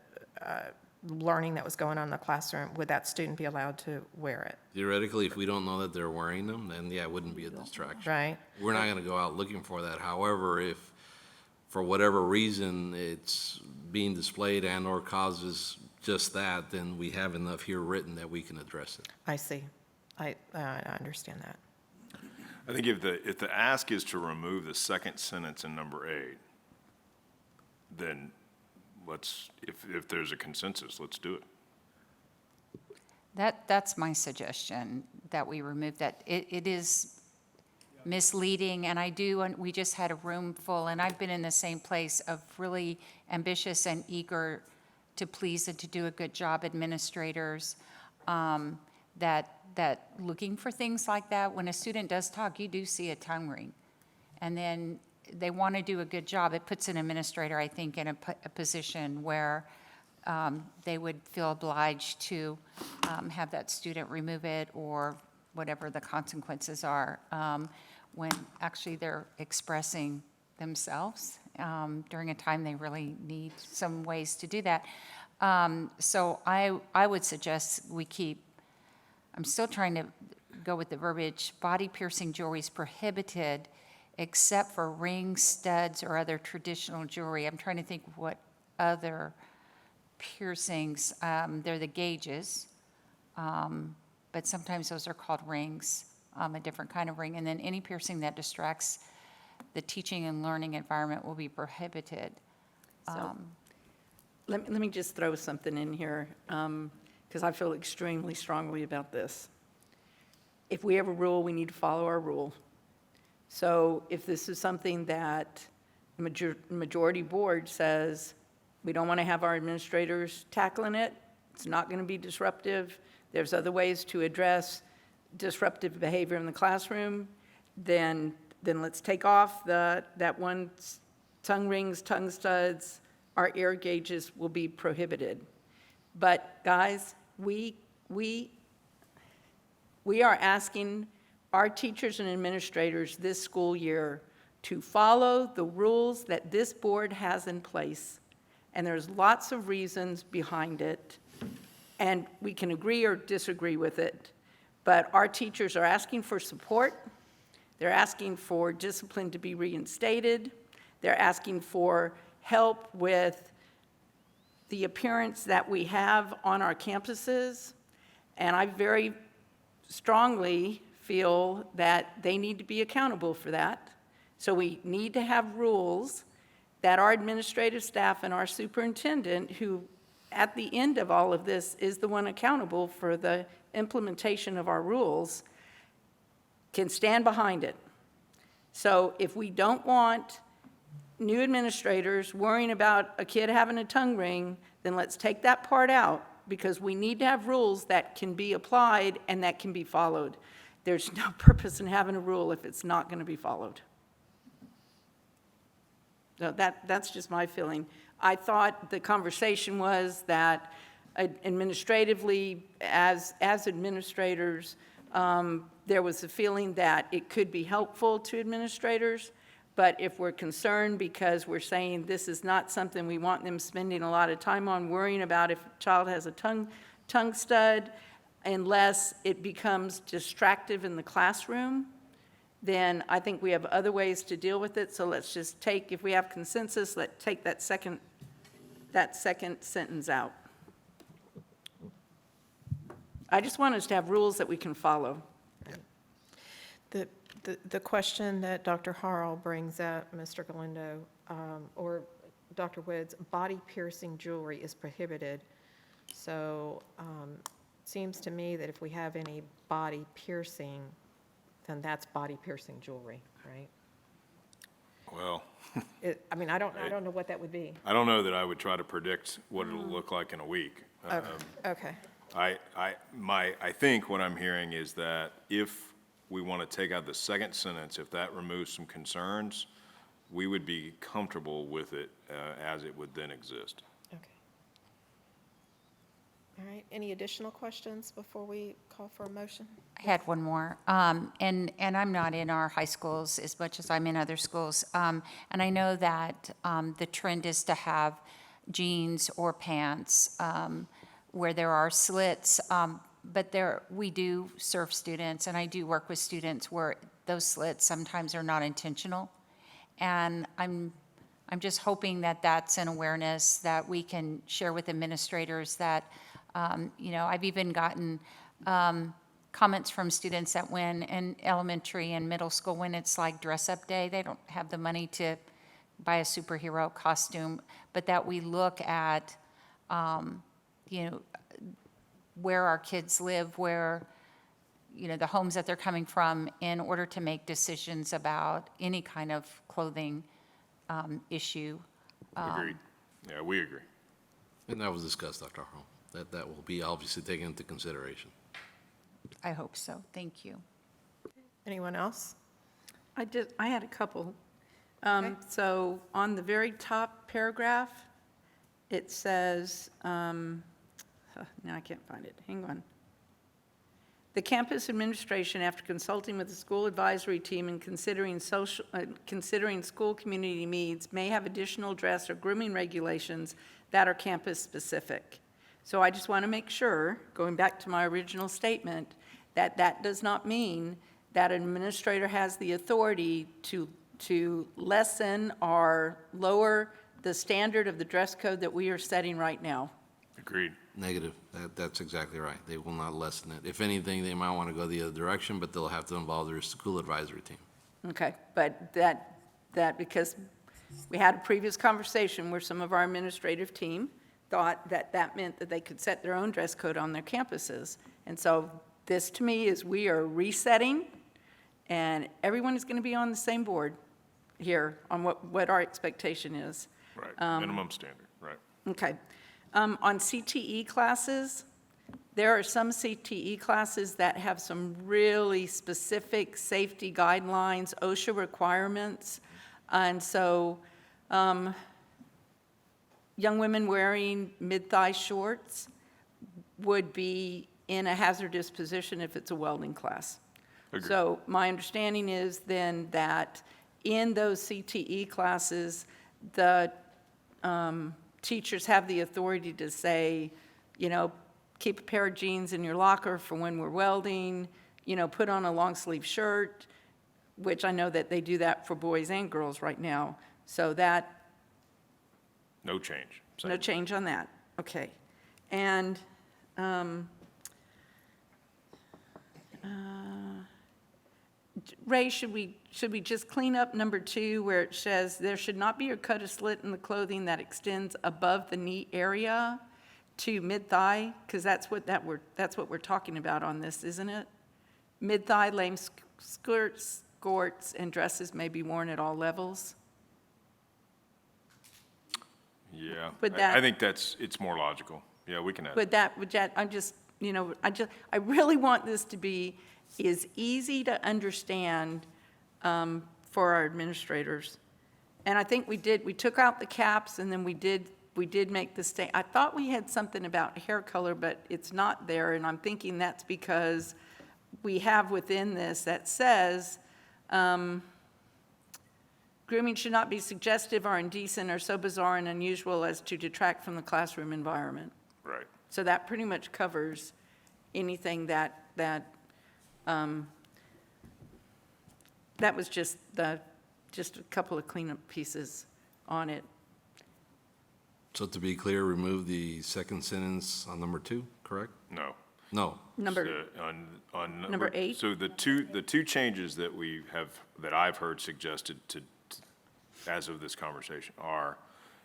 learning that was going on in the classroom, would that student be allowed to wear it? Theoretically, if we don't know that they're wearing them, then yeah, it wouldn't be a distraction. Right. We're not going to go out looking for that. However, if for whatever reason it's being displayed and or causes just that, then we have enough here written that we can address it. I see. I understand that. I think if the ask is to remove the second sentence in number 8, then if there's a consensus, let's do it. That's my suggestion, that we remove that. It is misleading, and we just had a room full, and I've been in the same place of really ambitious and eager to please and to do a good job administrators, that looking for things like that. When a student does talk, you do see a tongue ring, and then they want to do a good job. It puts an administrator, I think, in a position where they would feel obliged to have that student remove it or whatever the consequences are, when actually they're expressing themselves during a time they really need some ways to do that. So I would suggest we keep, I'm still trying to go with the verbiage, body piercing jewelry is prohibited except for rings, studs, or other traditional jewelry. I'm trying to think what other piercings, they're the gauges, but sometimes those are called rings, a different kind of ring. And then any piercing that distracts the teaching and learning environment will be prohibited. So, let me just throw something in here, because I feel extremely strongly about this. If we have a rule, we need to follow our rule. So if this is something that the majority board says, we don't want to have our administrators tackling it, it's not going to be disruptive, there's other ways to address disruptive behavior in the classroom, then let's take off that one, tongue rings, tongue studs, our ear gauges will be prohibited. But guys, we are asking our teachers and administrators this school year to follow the rules that this board has in place. And there's lots of reasons behind it. And we can agree or disagree with it. But our teachers are asking for support. They're asking for discipline to be reinstated. They're asking for help with the appearance that we have on our campuses. And I very strongly feel that they need to be accountable for that. So we need to have rules that our administrative staff and our superintendent, who at the end of all of this is the one accountable for the implementation of our rules, can stand behind it. So if we don't want new administrators worrying about a kid having a tongue ring, then let's take that part out, because we need to have rules that can be applied and that can be followed. There's no purpose in having a rule if it's not going to be followed. So that's just my feeling. I thought the conversation was that administratively, as administrators, there was a feeling that it could be helpful to administrators, but if we're concerned because we're saying this is not something we want them spending a lot of time on, worrying about if a child has a tongue stud, unless it becomes distractive in the classroom, then I think we have other ways to deal with it. So let's just take, if we have consensus, let's take that second sentence out. I just want us to have rules that we can follow. The question that Dr. Harrell brings up, Mr. Galindo, or Dr. Woods, body piercing jewelry is prohibited. So seems to me that if we have any body piercing, then that's body piercing jewelry, right? Well, I mean, I don't know what that would be. I don't know that I would try to predict what it'll look like in a week. Okay. I think what I'm hearing is that if we want to take out the second sentence, if that removes some concerns, we would be comfortable with it as it would then exist. Okay. All right. Any additional questions before we call for a motion? I had one more, and I'm not in our high schools as much as I'm in other schools, and I know that the trend is to have jeans or pants where there are slits, but we do serve students, and I do work with students where those slits sometimes are not intentional, and I'm just hoping that that's an awareness that we can share with administrators that, I've even gotten comments from students that when in elementary and middle school, when it's like dress-up day, they don't have the money to buy a superhero costume, but that we look at, where our kids live, where, the homes that they're coming from in order to make decisions about any kind of clothing issue. Agreed. Yeah, we agree. And that was discussed, Dr. Harrell. That will be obviously taken into consideration. I hope so. Thank you. Anyone else? I had a couple. Okay. So on the very top paragraph, it says, now I can't find it. Hang on. The campus administration, after consulting with the school advisory team and considering school community needs, may have additional dress or grooming regulations that are campus-specific. So I just want to make sure, going back to my original statement, that that does not mean that an administrator has the authority to lessen or lower the standard of the dress code that we are setting right now. Agreed. Negative. That's exactly right. They will not lessen it. If anything, they might want to go the other direction, but they'll have to involve their school advisory team. Okay, but that because we had a previous conversation where some of our administrative team thought that that meant that they could set their own dress code on their campuses. And so this, to me, is we are resetting, and everyone is going to be on the same board here on what our expectation is. Right, minimum standard, right. Okay. On CTE classes, there are some CTE classes that have some really specific safety guidelines, OSHA requirements, and so young women wearing mid-thigh shorts would be in a hazardous position if it's a welding class. Agreed. So my understanding is then that in those CTE classes, the teachers have the authority to say, keep a pair of jeans in your locker for when we're welding, put on a long sleeve shirt, which I know that they do that for boys and girls right now. So that. No change. No change on that. Okay. And Ray, should we just clean up number 2 where it says there should not be or cut a slit in the clothing that extends above the knee area to mid-thigh? Because that's what we're talking about on this, isn't it? Mid-thigh, lame skirts, and dresses may be worn at all levels. Yeah, Would that- I think it's more logical. Yeah, we can add. But I really want this to be as easy to understand for our administrators. And I think we took out the caps, and then we did make the statement. I thought we had something about hair color, but it's not there, and I'm thinking that's because we have within this that says, grooming should not be suggestive or indecent or so bizarre and unusual as to detract from the classroom environment. Right. So that pretty much covers anything that was just a couple of cleanup pieces on it. So to be clear, remove the second sentence on number 2, correct? No. No. Number 8. So the two changes that that I've heard suggested as of this conversation are,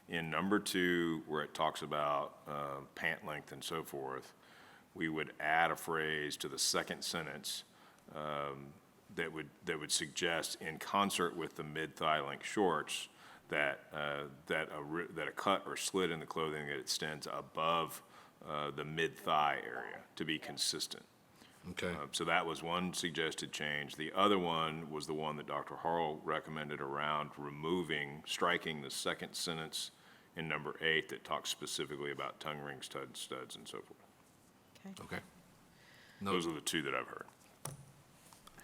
in number 2, where it talks about pant length and so forth, we would add a phrase to the second sentence that would suggest, in concert with the mid-thigh length shorts, that a cut or slit in the clothing that extends above the mid-thigh area to be consistent. Okay. So that was one suggested change. The other one was the one that Dr. Harrell recommended around striking the second sentence in number 8 that talks specifically about tongue rings, studs, and so forth. Okay. Those are the 2 that I've heard.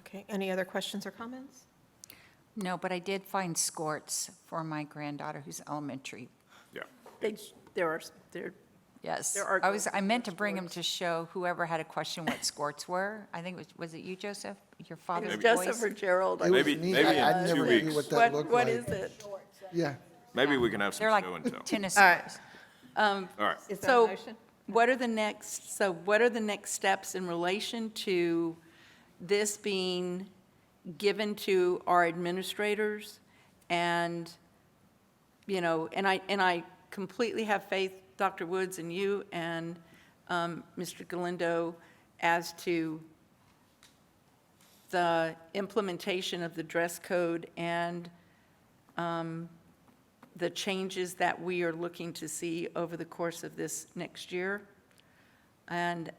Okay, any other questions or comments? No, but I did find skirts for my granddaughter who's elementary. Yeah. Yes, There are I meant to bring them to show whoever had a question what skirts were. I think was it you, Joseph? Your father's voice? Joseph or Gerald? Maybe neat. in I 2 never weeks. knew what that looked What like. is it? Yeah. Maybe we can have some They're show and like tell. tennis All right. skirts. All right. Is there a So motion? what are the next steps in relation to this being given to our administrators? And, and I completely have faith, Dr. Woods and you and Mr. Galindo, as to the implementation of the dress code and the changes that we are looking to see over the course of this next year. And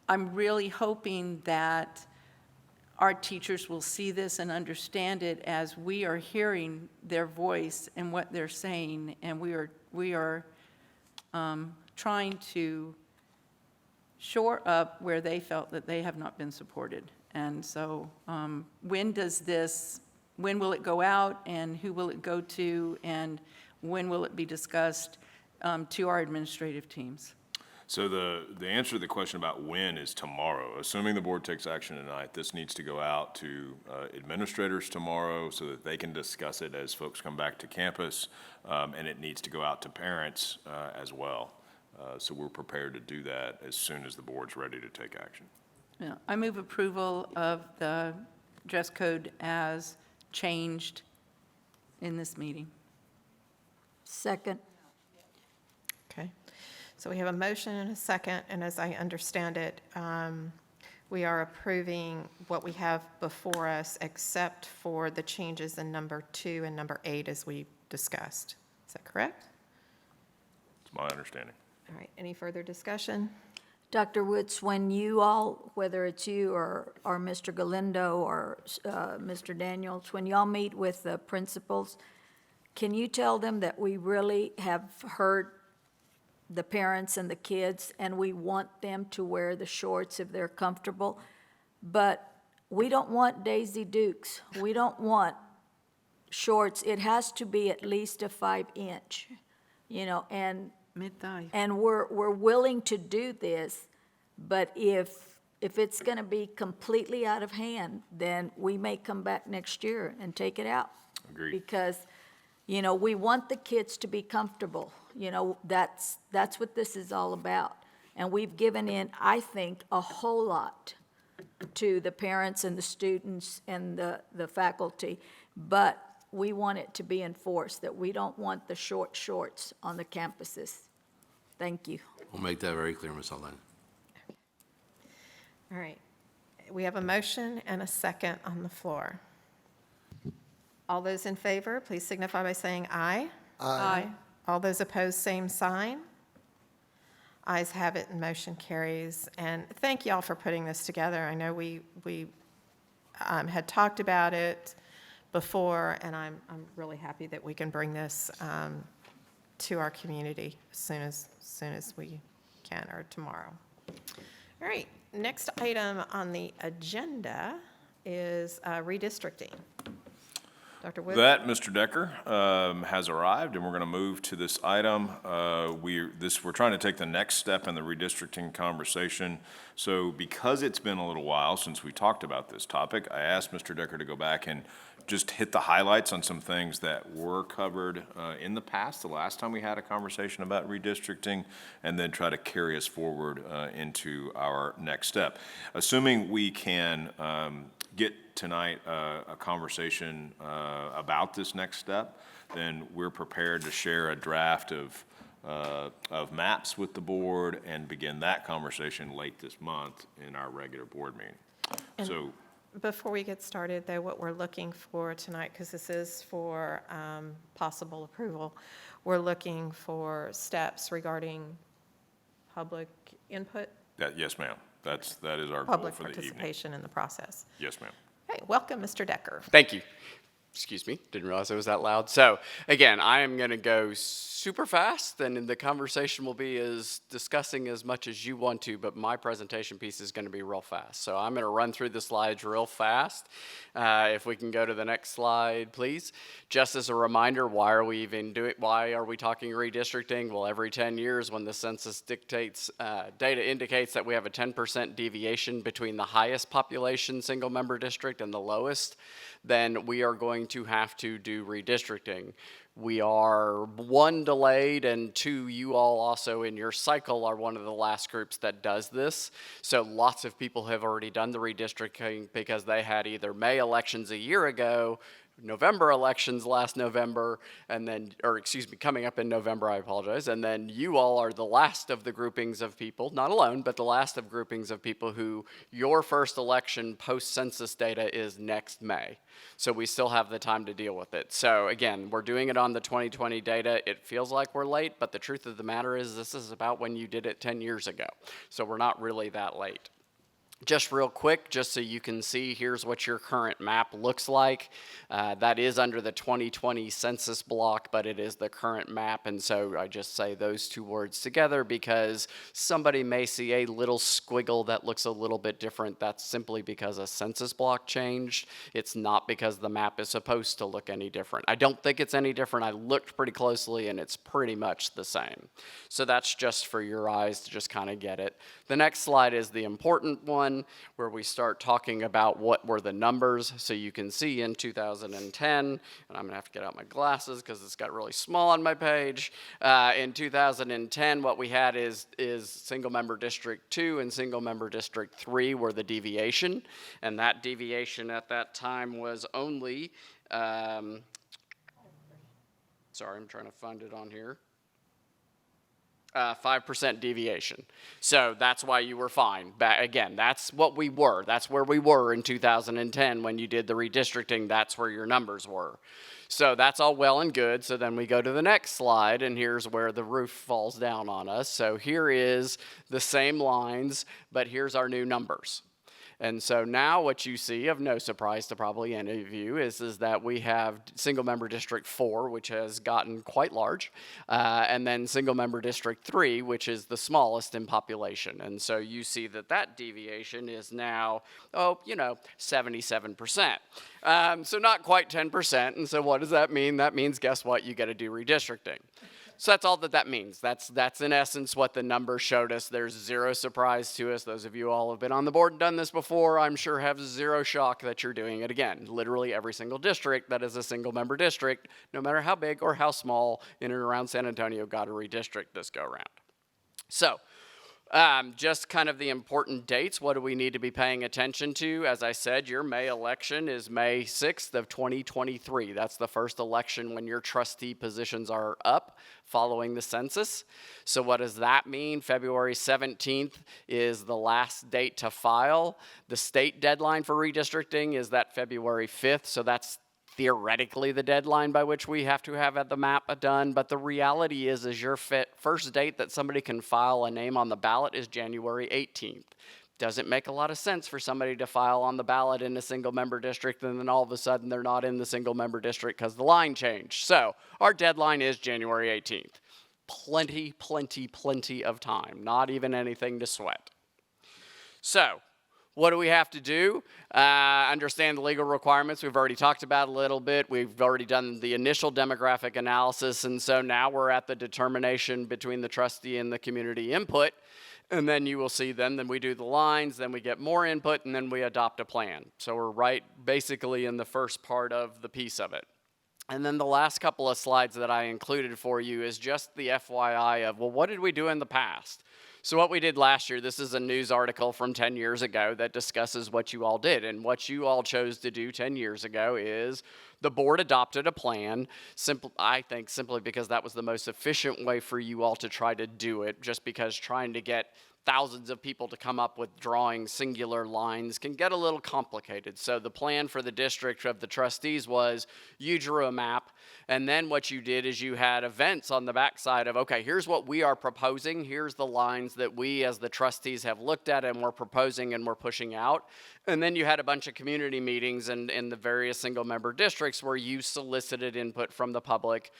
I'm really hoping that our teachers will see this and understand it as we are hearing their voice and what they're saying, and we are trying to shore up where they felt that they have not been supported. And so when will it go out, and who will it go to, and when will it be discussed to our administrative teams? So the answer to the question about when is tomorrow. Assuming the board takes action tonight, this needs to go out to administrators tomorrow so that they can discuss it as folks come back to campus, and it needs to go out to parents as well. So we're prepared to do that as soon as the board's ready to take action. Yeah, I move approval of the dress code as changed in this meeting. Second. Okay, so we have a motion and a second, and as I understand it, we are approving what we have before us except for the changes in number 2 and number 8 as we discussed. Is that correct? It's my understanding. All right, any further discussion? Dr. Woods, when you all, whether it's you or Mr. Galindo or Mr. Daniels, when y'all meet with the principals, can you tell them that we really have heard the parents and the kids, and we want them to wear the shorts if they're comfortable, but we don't want Daisy Dukes. We don't want shorts. It has to be at least a 5-inch, and Mid-thigh. and we're willing to do this, but if it's going to be completely out of hand, then we may come back next year and take it out. Agreed. Because, we want the kids to be comfortable. That's what this is all about. And we've given in, I think, a whole lot to the parents and the students and the faculty, but we want it to be enforced, that we don't want the short shorts on the campuses. Thank you. We'll make that very clear, Ms. Aldana. All right, we have a motion and a second on the floor. All those in favor, please signify by saying aye. Aye. All those opposed, same sign. Ayes have it and motion carries. And thank y'all for putting this together. I know we had talked about it before, and I'm really happy that we can bring this to our community as soon as we can, or tomorrow. All right, next item on the agenda is redistricting. Dr. Wood? That, Mr. Decker, has arrived, and we're going to move to this item. We're trying to take the next step in the redistricting conversation. So because it's been a little while since we talked about this topic, I asked Mr. Decker to go back and just hit the highlights on some things that were covered in the past, the last time we had a conversation about redistricting, and then try to carry us forward into our next step. Assuming we can get tonight a conversation about this next step, then we're prepared to share a draft of maps with the board and begin that conversation late this month in our regular board meeting. And So before we get started, though, what we're looking for tonight, because this is for possible approval, we're looking for steps regarding public input, yes, ma'am. That is our goal public for the evening. participation in the process. Yes, ma'am. Hey, welcome, Mr. Decker. Thank you. Excuse me, didn't realize it was that loud. So again, I am going to go super fast, and the conversation will be as discussing as much as you want to, but my presentation piece is going to be real fast. So I'm going to run through the slides real fast. If we can go to the next slide, please. Just as a reminder, why are we talking redistricting? Well, every 10 years when the census dictates, data indicates that we have a 10% deviation between the highest population single member district and the lowest, then we are going to have to do redistricting. We are, one, delayed, and two, you all also in your cycle are one of the last groups that does this. So lots of people have already done the redistricting because they had either May elections a year ago, November elections last November, and then, or excuse me, coming up in November, I apologize, and then you all are the last of the groupings of people, not alone, but the last of groupings of people who your first election post-census data is next May. So we still have the time to deal with it. So again, we're doing it on the 2020 data. It feels like we're late, but the truth of the matter is this is about when you did it 10 years ago. So we're not really that late. Just real quick, just so you can see, here's what your current map looks like. That is under the 2020 census block, but it is the current map, and so I just say those two words together because somebody may see a little squiggle that looks a little bit different. That's simply because a census block changed. It's not because the map is supposed to look any different. I don't think it's any different. I looked pretty closely, and it's pretty much the same. So that's just for your eyes to just kind of get it. The next slide is the important one, where we start talking about what were the numbers. So you can see in 2010, and I'm going to have to get out my glasses because it's got really small on my page. In 2010, what we had is single member district 2 and single member district 3 were the deviation. And that deviation at that time was only, sorry, I'm trying to find it on here. 5% deviation. So that's why you were fine. Again, that's what we were. That's where we were in 2010 when you did the redistricting. That's where your numbers were. So that's all well and good. So then we go to the next slide, and here's where the roof falls down on us. So here is the same lines, but here's our new numbers. And so now what you see, of no surprise to probably any of you, is that we have single member district 4, which has gotten quite large, and then single member district 3, which is the smallest in population. And so you see that deviation is now, 77%. So not quite 10%. And so what does that mean? That means, guess what? You got to do redistricting. So that's all that means. That's in essence what the numbers showed us. There's zero surprise to us. Those of you all have been on the board and done this before, I'm sure have zero shock that you're doing it again. Literally every single district that is a single member district, no matter how big or how small in and around San Antonio, got to redistrict this go round. So just kind of the important dates. What do we need to be paying attention to? As I said, your May election is May 6th of 2023. That's the first election when your trustee positions are up following the census. So what does that mean? February 17th is the last date to file. The state deadline for redistricting is that February 5th, so that's theoretically the deadline by which we have to have the map done, but the reality is your first date that somebody can file a name on the ballot is January 18th. Doesn't make a lot of sense for somebody to file on the ballot in a single member district and then all of a sudden they're not in the single member district because the line changed. So our deadline is January 18th. Plenty of time, not even anything to sweat. So what do we have to do? Understand the legal requirements. We've already talked about a little bit. We've already done the initial demographic analysis, and so now we're at the determination between the trustee and the community input. And then you will see then we do the lines, then we get more input, and then we adopt a plan. So we're right basically in the first part of the piece of it. And then the last couple of slides that I included for you is just the FYI of, well, what did we do in the past? So what we did last year, this is a news article from 10 years ago that discusses what you all did. And what you all chose to do 10 years ago is the board adopted a plan, I think simply because that was the most efficient way for you all to try to do it, just because trying to get thousands of people to come up with drawing singular lines can get a little complicated. So the plan for the district of the trustees was you drew a map, and then what you did is you had events on the backside of, okay, here's what we are proposing, here's the lines that we as the trustees have looked at and we're proposing and we're pushing out. And then you had a bunch of community meetings in the various single member districts where you solicited input from the public.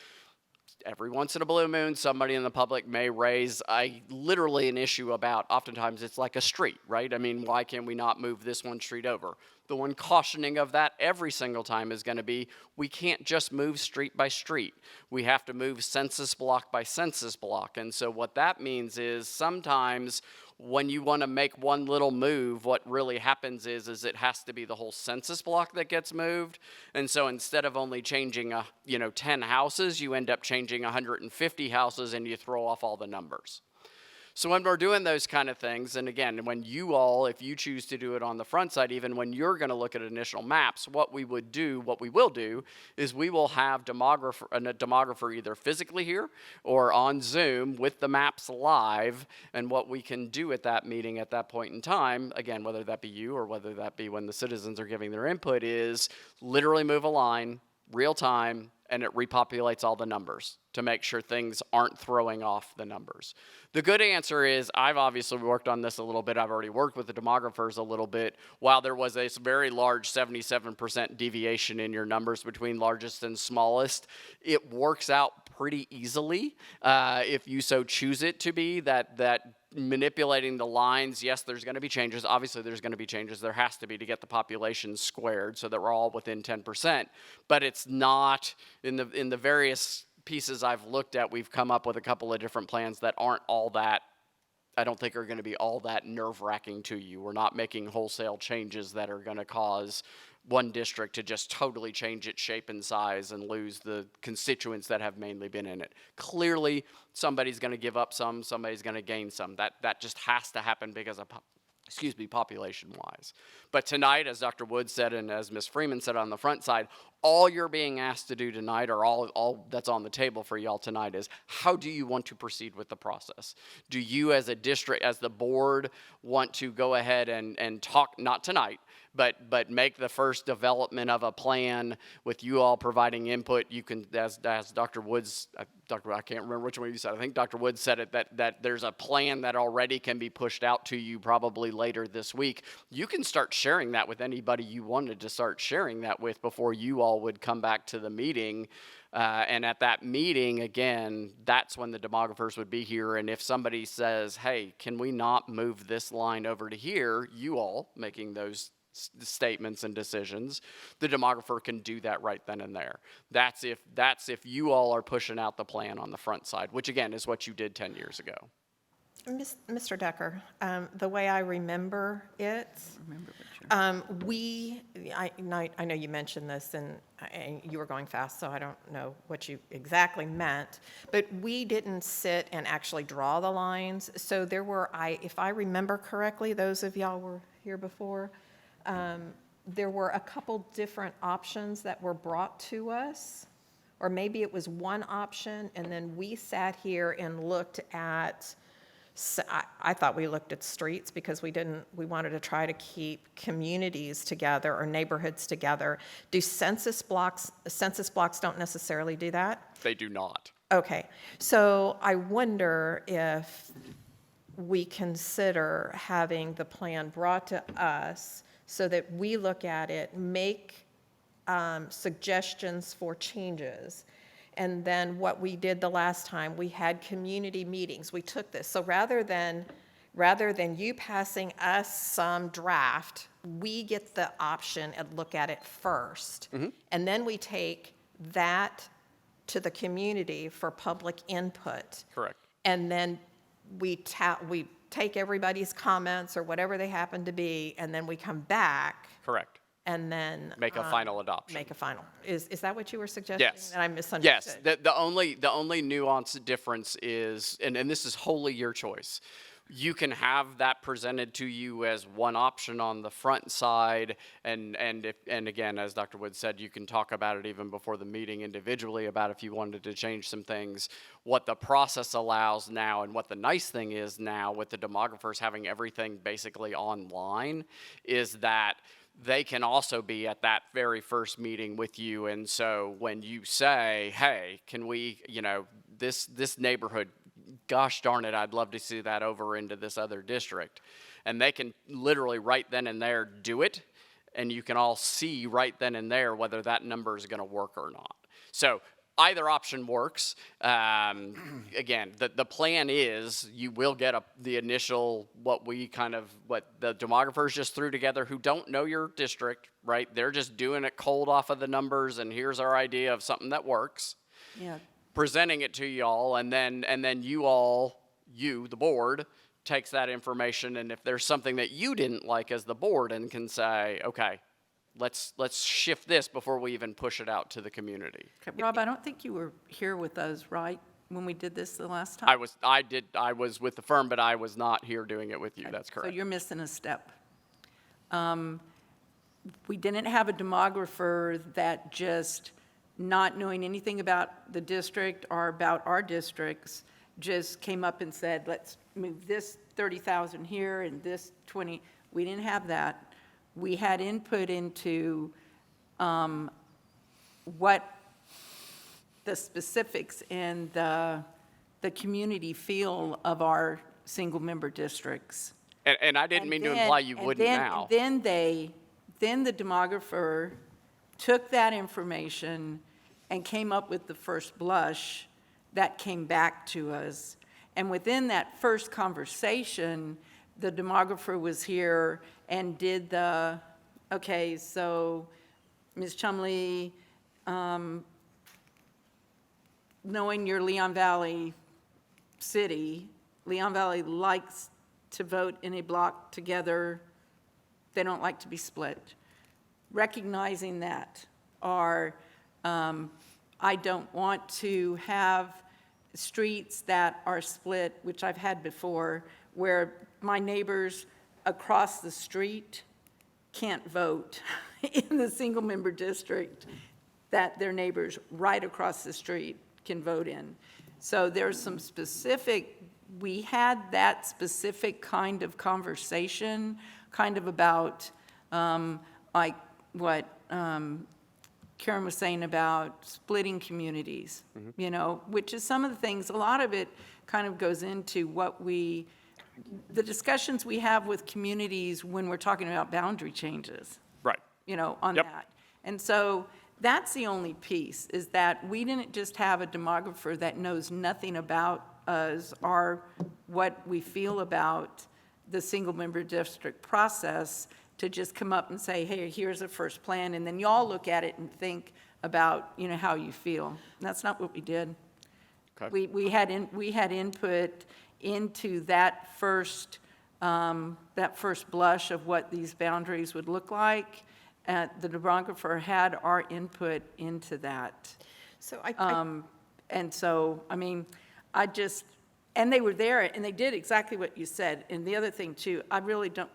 Every once in a blue moon, somebody in the public may raise literally an issue about, oftentimes it's like a street, right? I mean, why can we not move this one street over? The one cautioning of that every single time is going to be, we can't just move street by street. We have to move census block by census block. And so what that means is sometimes when you want to make one little move, what really happens is it has to be the whole census block that gets moved. And so instead of only changing 10 houses, you end up changing 150 houses and you throw off all the numbers. So when we're doing those kind of things, and again, when you all, if you choose to do it on the front side, even when you're going to look at initial maps, what we will do, is we will have a demographer either physically here or on Zoom with the maps live. And what we can do at that meeting at that point in time, again, whether that be you or whether that be when the citizens are giving their input, is literally move a line, real time, and it repopulates all the numbers to make sure things aren't throwing off the numbers. The good answer is I've obviously worked on this a little bit. I've already worked with the demographers a little bit. While there was a very large 77% deviation in your numbers between largest and smallest, it works out pretty easily if you so choose it to be that manipulating the lines. Yes, there's going to be changes. Obviously, there's going to be changes. There has to be to get the population squared so that we're all within 10%. But it's not in the various pieces I've looked at. We've come up with a couple of different plans that aren't all that, I don't think are going to be all that nerve-wracking to you. We're not making wholesale changes that are going to cause one district to just totally change its shape and size and lose the constituents that have mainly been in it. Clearly, somebody's going to give up some, somebody's going to gain some. That just has to happen because of population-wise. But tonight, as Dr. Wood said and as Ms. Freeman said on the front side, all you're being asked to do tonight, or all that's on the table for y'all tonight, is how do you want to proceed with the process? Do you as a district, as the board, want to go ahead and talk, not tonight, but make the first development of a plan with you all providing input? You can, as Dr. Woods, I can't remember which one you said. I think Dr. Woods said it, that there's a plan that already can be pushed out to you probably later this week. You can start sharing that with anybody you wanted to start sharing that with before you all would come back to the meeting. And at that meeting, again, that's when the demographers would be here. And if somebody says, hey, can we not move this line over to here, you all making those statements and decisions, the demographer can do that right then and there. That's if you all are pushing out the plan on the front side, which again is what you did 10 years ago. Mr. Decker, the way I remember it, I know you mentioned this and you were going fast, so I don't know what you exactly meant, but we didn't sit and actually draw the lines. So there were, if I remember correctly, those of y'all were here before, there were a couple different options that were brought to us, or maybe it was one option, and then we sat here and looked at, I thought we looked at streets because we wanted to try to keep communities together or neighborhoods together. Do census blocks don't necessarily do that? They do not. Okay, so I wonder if we consider having the plan brought to us so that we look at it, make suggestions for changes. And then what we did the last time, we had community meetings. We took this. So rather than you passing us some draft, we get the option and look at it first. Mm-hmm. And then we take that to the community for public input. Correct. And then we take everybody's comments or whatever they happen to be, and then we come back. Correct. and then Make a final adoption. Make a final. Is that what you were suggesting? Yes. That I misunderstood. Yes. The only nuance difference is, and this is wholly your choice. You can have that presented to you as one option on the front side, and again, as Dr. Wood said, you can talk about it even before the meeting individually about if you wanted to change some things. What the process allows now, and what the nice thing is now with the demographers having everything basically online, is that they can also be at that very first meeting with you. And so when you say, hey, can we, this neighborhood, gosh darn it, I'd love to see that over into this other district. And they can literally right then and there do it. And you can all see right then and there whether that number is going to work or not. So either option works. Again, the plan is you will get the initial, what the demographers just threw together who don't know your district, right? They're just doing it cold off of the numbers, and here's our idea of something that works. Yeah. Presenting it to y'all, and then you, the board, takes that information, and if there's something that you didn't like as the board, and can say, okay, let's shift this before we even push it out to the community. Okay, Rob, I don't think you were here with us, right, when we did this the last time? I was with the firm, but I was not here doing it with you. That's correct. So you're missing a step. We didn't have a demographer that just, not knowing anything about the district or about our districts, just came up and said, let's move this 30,000 here and this 20. We didn't have that. We had input into what the specifics and the community feel of our single-member districts. And I didn't mean to imply you wouldn't now. Then the demographer took that information and came up with the first blush that came back to us. And within that first conversation, the demographer was here and did okay, so Ms. Chumley, knowing your Leon Valley city, Leon Valley likes to vote in a block together. They don't like to be split. Recognizing that, or I don't want to have streets that are split, which I've had before, where my neighbors across the street can't vote in the single-member district that their neighbors right across the street can vote in. So there's some specific, we had that specific kind of conversation, kind of about like what Karen was saying about splitting communities, which is some of the things, a lot of it kind of goes into the discussions we have with communities when we're talking about boundary changes. Right. On that. And so that's the only piece, is that we didn't just have a demographer that knows nothing about us or what we feel about the single-member district process to just come up and say, hey, here's a first plan, and then y'all look at it and think about, how you feel. And that's not what we did. Okay. We had input into that first blush of what these boundaries would look like. The demographer had our input into that. So and they were there, and they did exactly what you said. And the other thing too, I really don't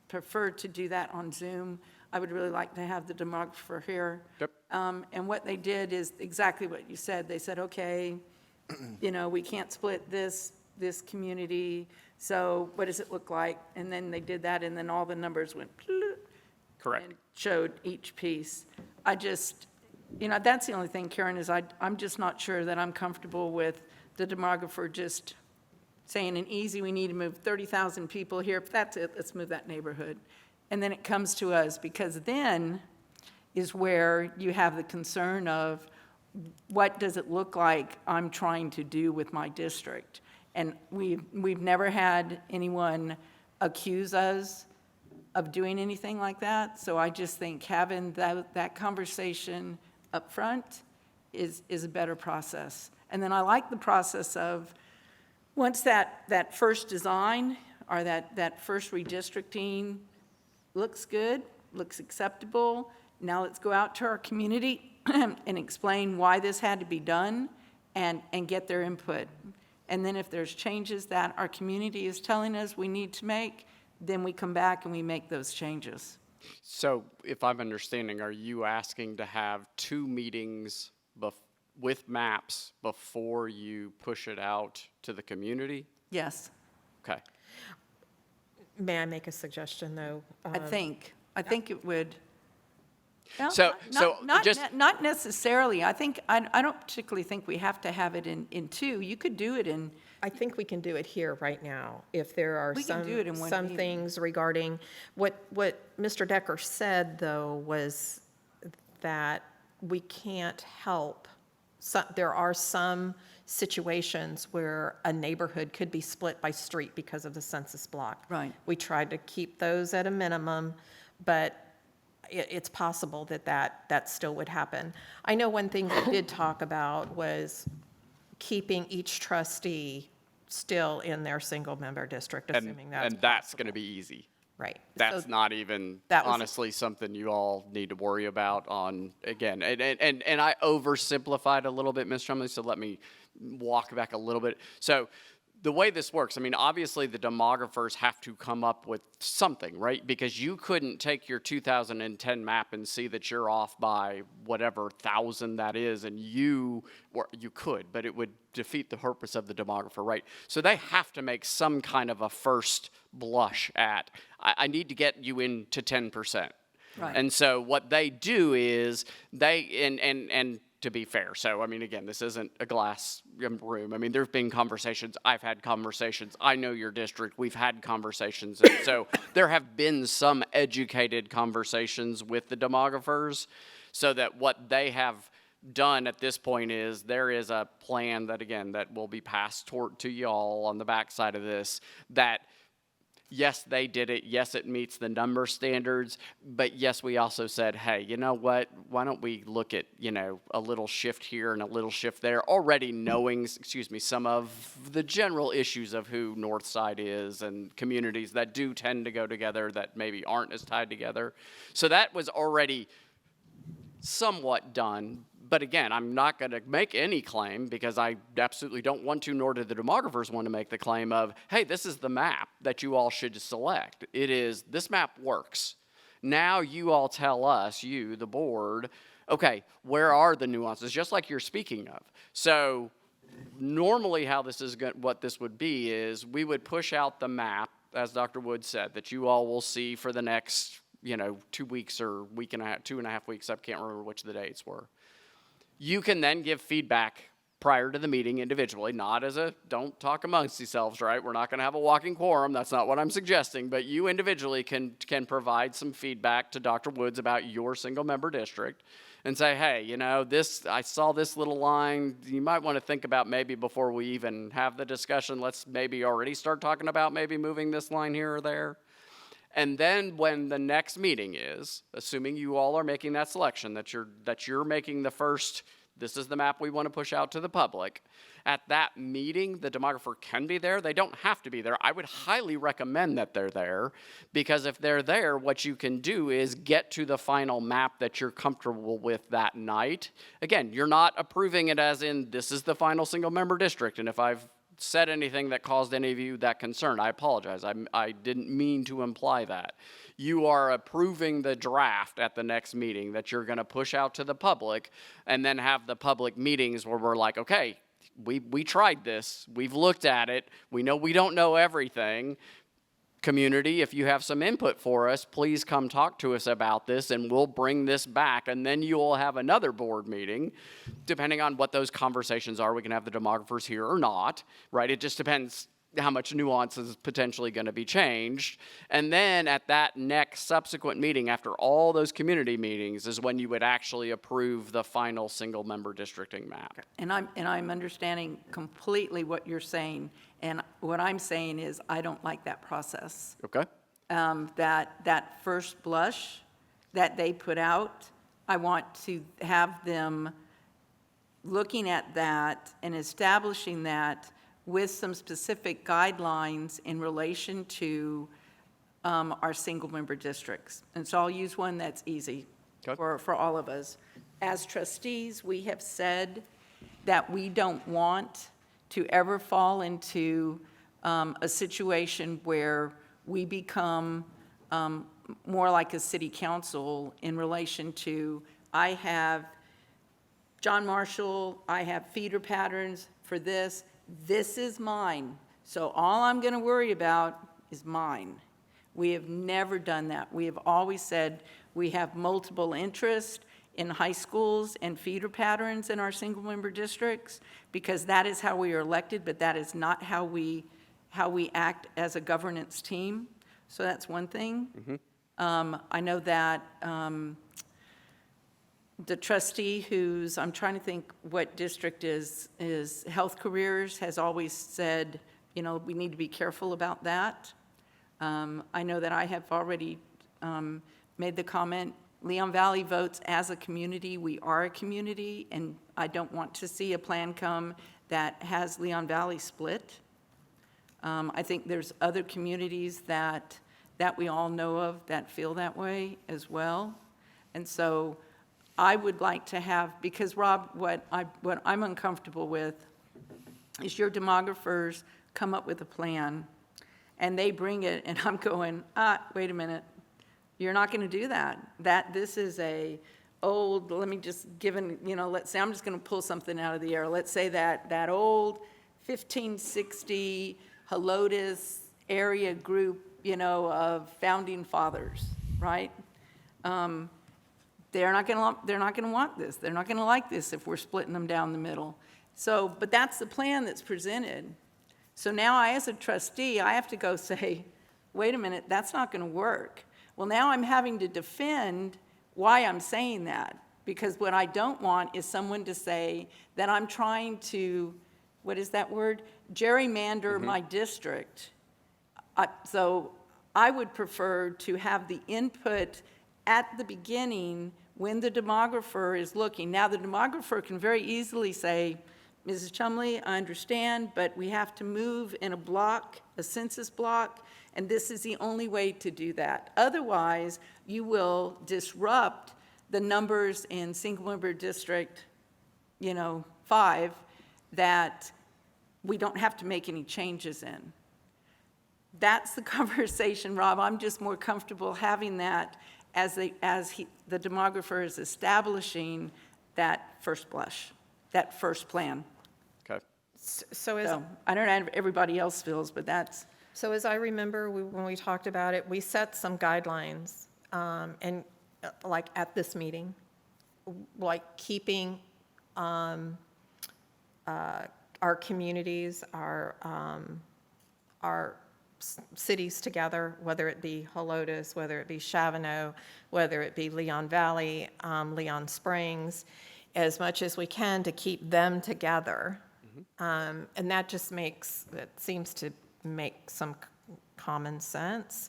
prefer to do that on Zoom. I would really like to have the demographer here. Yep. And what they did is exactly what you said. They said, okay, we can't split this community, so what does it look like? And then they did that, and then all the numbers went correct, and showed each piece. That's the only thing, Karen, is I'm just not sure that I'm comfortable with the demographer just saying we need to move 30,000 people here. If that's it, let's move that neighborhood. And then it comes to us, because then is where you have the concern of what does it look like I'm trying to do with my district. And we've never had anyone accuse us of doing anything like that. So I just think having that conversation up front is a better process. And then I like the process of, once that first design or that first redistricting looks good, looks acceptable. Now let's go out to our community and explain why this had to be done and get their input. And then if there's changes that our community is telling us we need to make, then we come back and we make those changes. So if I'm understanding, are you asking to have 2 meetings with maps before you push it out to the community? Yes. Okay. May I make a suggestion, though? I think it would. Well, So not necessarily. I don't particularly think we have to have it in 2. You could do it in. I think we can do it here right now. If there are We can do it in one some meeting. things regarding, what Mr. Decker said, though, was that we can't help. There are some situations where a neighborhood could be split by street because of the census block. Right. We tried to keep those at a minimum, but it's possible that still would happen. I know one thing we did talk about was keeping each trustee still in their single-member district, assuming that's and that's going to be easy. right. That's So not even that was- honestly something you all need to worry about on, again, and I oversimplified a little bit, Ms. Chumley, so let me walk back a little bit. So the way this works, I mean, obviously the demographers have to come up with something, right? Because you couldn't take your 2010 map and see that you're off by whatever 1,000 that is, and you could, but it would defeat the purpose of the demographer, right? So they have to make some kind of a first blush at, I need to get you into 10%. Right. And so what they do is and to be fair, so I mean, again, this isn't a glass room. I mean, there've been conversations. I've had conversations. I know your district. We've had conversations. And so there have been some educated conversations with the demographers, so that what they have done at this point is there is a plan that, again, that will be passed to y'all on the backside of this, that yes, they did it. Yes, it meets the number standards. But yes, we also said, hey, you know what? Why don't we look at, a little shift here and a little shift there, already knowing, some of the general issues of who Northside is and communities that do tend to go together that maybe aren't as tied together. So that was already somewhat done. But again, I'm not going to make any claim, because I absolutely don't want to, nor do the demographers want to make the claim of, hey, this is the map that you all should select. It is, this map works. Now you all tell us, you, the board, okay, where are the nuances, just like you're speaking of. So normally how this is what this would be is we would push out the map, as Dr. Wood said, that you all will see for the next, 2 weeks or week and a half, 2.5 weeks. I can't remember which the dates were. You can then give feedback prior to the meeting individually, not as don't talk amongst yourselves, right? We're not going to have a walking quorum. That's not what I'm suggesting. But you individually can provide some feedback to Dr. Woods about your single-member district and say, hey, I saw this little line. You might want to think about maybe before we even have the discussion, let's maybe already start talking about maybe moving this line here or there. And then when the next meeting is, assuming you all are making that selection, that you're making the first, this is the map we want to push out to the public, at that meeting, the demographer can be there. They don't have to be there. I would highly recommend that they're there, because if they're there, what you can do is get to the final map that you're comfortable with that night. Again, you're not approving it as in, this is the final single-member district, and if I've said anything that caused any of you that concern, I apologize. I didn't mean to imply that. You are approving the draft at the next meeting that you're going to push out to the public, and then have the public meetings where we're like, okay, we tried this. We've looked at it. We know we don't know everything. Community, if you have some input for us, please come talk to us about this, and we'll bring this back. And then you will have another board meeting, depending on what those conversations are. We can have the demographers here or not, right? It just depends how much nuance is potentially going to be changed. And then at that next subsequent meeting, after all those community meetings, is when you would actually approve the final single-member districting map. And I'm understanding completely what you're saying. And what I'm saying is I don't like that process. Okay. That first blush that they put out, I want to have them looking at that and establishing that with some specific guidelines in relation to our single-member districts. And so I'll use one that's easy for all of us. As trustees, we have said that we don't want to ever fall into a situation where we become more like a city council in relation to, I have John Marshall, I have feeder patterns for this. This is mine. So all I'm going to worry about is mine. We have never done that. We have always said we have multiple interests in high schools and feeder patterns in our single-member districts because that is how we are elected, but that is not how we act as a governance team. So that's one thing. I know that the trustee who's, I'm trying to think what district is Health Careers, has always said, you know, we need to be careful about that. I know that I have already made the comment, Leon Valley votes as a community. We are a community, and I don't want to see a plan come that has Leon Valley split. I think there's other communities that we all know of that feel that way as well. And so I would like to have, because Rob, what I'm uncomfortable with is your demographers come up with a plan and they bring it and I'm going, wait a minute, you're not going to do that. This is a old, let me just let's say I'm just going to pull something out of the air. Let's say that old 1560 Helotes area group, of founding fathers, right? They're not going to want this. They're not going to like this if we're splitting them down the middle. So, but that's the plan that's presented. So now I, as a trustee, I have to go say, wait a minute, that's not going to work. Well, now I'm having to defend why I'm saying that, because what I don't want is someone to say that I'm trying to, what is that word? Gerrymander my district. So I would prefer to have the input at the beginning when the demographer is looking. Now, the demographer can very easily say, Mrs. Chumley, I understand, but we have to move in a block, a census block, and this is the only way to do that. Otherwise, you will disrupt the numbers in single-member district, 5, that we don't have to make any changes in. That's the conversation, Rob. I'm just more comfortable having that as the demographer is establishing that first blush, that first plan. Okay. So I don't know how everybody else feels, but that's. So as I remember, when we talked about it, we set some guidelines, and like at this meeting, like keeping our communities, our cities together, whether it be Helotes, whether it be Chavano, whether it be Leon Valley, Leon Springs, as much as we can to keep them together. And that just seems to make some common sense.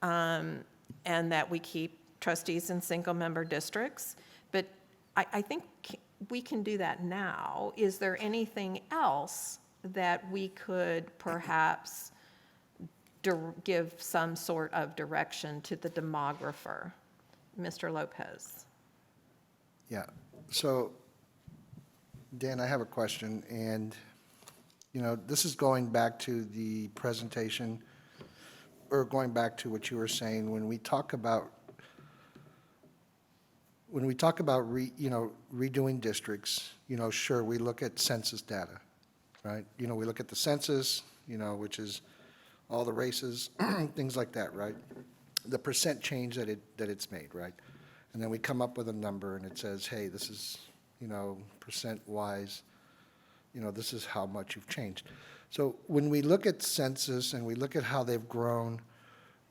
And that we keep trustees in single-member districts. But I think we can do that now. Is there anything else that we could perhaps give some sort of direction to the demographer? Mr. Lopez. Yeah, so Dan, I have a question, and this is going back to the presentation, or going back to what you were saying when we talk about redoing districts. Sure, we look at census data, right? We look at the census, which is all the races, things like that, right? The percent change that it's made, right? And then we come up with a number and it says, hey, this is, percent-wise, this is how much you've changed. So when we look at census and we look at how they've grown,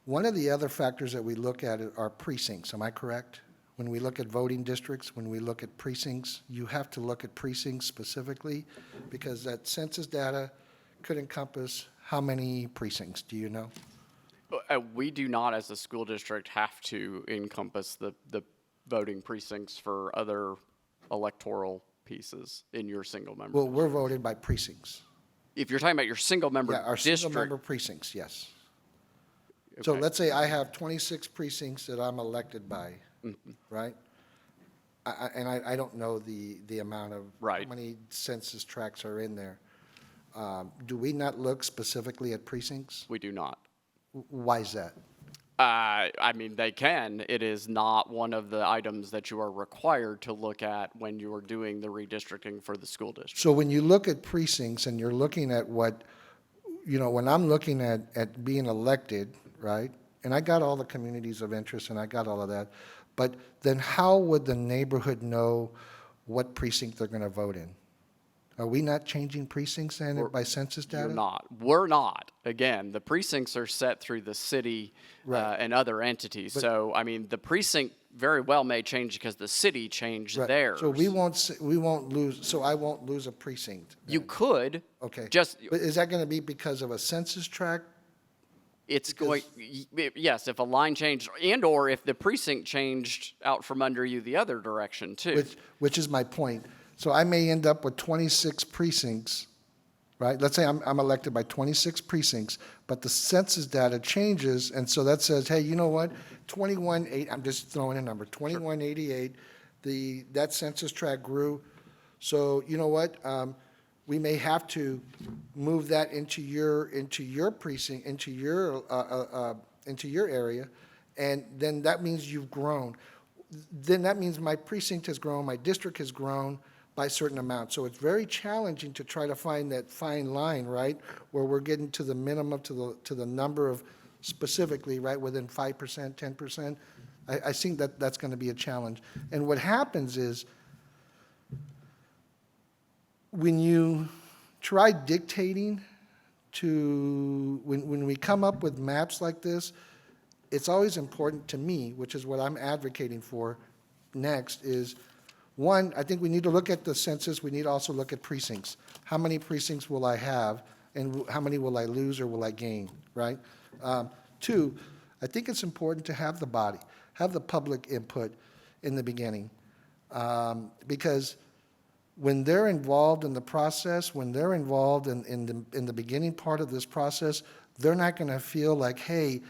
one of the other factors that we look at are precincts, am I correct? When we look at voting districts, when we look at precincts, you have to look at precincts specifically because that census data could encompass how many precincts, do you know? We do not, as a school district, have to encompass the voting precincts for other electoral pieces in your single member. Well, we're voted by precincts. If you're talking about your single member Yeah, our district. single member precincts, yes. So Okay. let's say I have 26 precincts that I'm elected by, right? And I don't know the amount of, Right. how many census tracts are in there. Do we not look specifically at precincts? We do not. Why is that? I mean, they can. It is not one of the items that you are required to look at when you are doing the redistricting for the school district. So when you look at precincts and you're looking at what, when I'm looking at being elected, right? And I got all the communities of interest and I got all of that, but then how would the neighborhood know what precinct they're going to vote in? Are we not changing precincts then by census data? You're not. We're not. Again, the precincts are set through the city Right. and other entities. But- So, I mean, the precinct very well may change because the city changed Right. theirs. So we won't lose, so I won't lose a precinct? You could. Okay. Just, But is that going to be because of a census tract? it's going, yes, if a line changed and/or if the precinct changed out from under you the other direction too. Which is my point. So I may end up with 26 precincts, right? Let's say I'm elected by 26 precincts, but the census data changes, and so that says, hey, you know what? 2180, I'm just throwing a number, 2188, that census tract grew. So you know what? We may have to move that into your precinct, into your area, and then that means you've grown. Then that means my precinct has grown, my district has grown by a certain amount. So it's very challenging to try to find that fine line, right, where we're getting to the minimum, to the number of specifically, right, within 5%, 10%. I think that's going to be a challenge. And what happens is, when you try dictating when we come up with maps like this, it's always important to me, which is what I'm advocating for next, is one, I think we need to look at the census, we need to also look at precincts. How many precincts will I have, and how many will I lose or will I gain, right? Two, I think it's important to have the body, have the public input in the beginning, because when they're involved in the process, when they're involved in the beginning part of this process, they're not going to feel like, hey,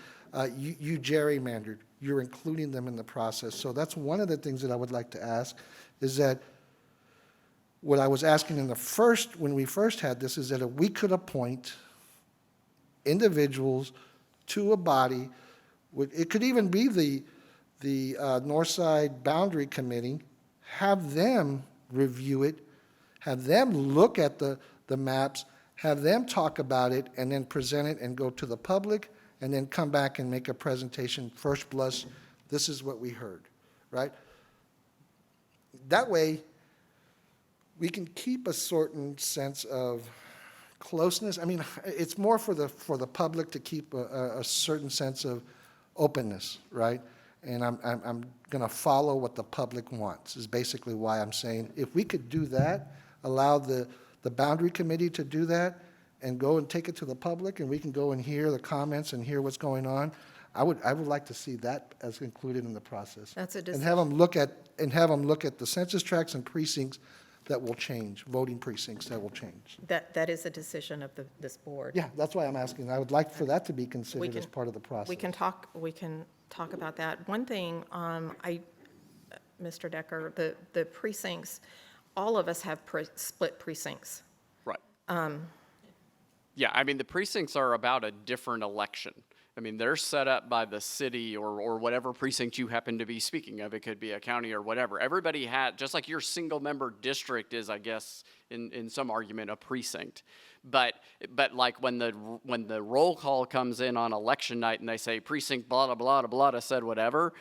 you gerrymandered. You're including them in the process. So that's one of the things that I would like to ask, is that what I was asking when we first had this, is that if we could appoint individuals to a body, it could even be the Northside Boundary Committee, have them review it, have them look at the maps, have them talk about it, and then present it and go to the public, and then come back and make a presentation, first blush, this is what we heard, right? That way, we can keep a certain sense of closeness. I mean, it's more for the public to keep a certain sense of openness, right? And I'm going to follow what the public wants, is basically why I'm saying, if we could do that, allow the boundary committee to do that, and go and take it to the public, and we can go and hear the comments and hear what's going on, I would like to see that as included in the process. That's a And have them look at the census tracts and precincts that will change, voting precincts that will change. That is a decision of this board. Yeah, that's why I'm asking. I would like for that to be considered as part of the process. We can talk about that. One thing, Mr. Decker, the precincts, all of us have split precincts. Right. Yeah, I mean, the precincts are about a different election. I mean, they're set up by the city or whatever precinct you happen to be speaking of. It could be a county or whatever. Everybody had, just like your single-member district is, I guess, in some argument, a precinct. But like when the roll call comes in on election night and they say precinct blah, blah, blah, blah, said whatever,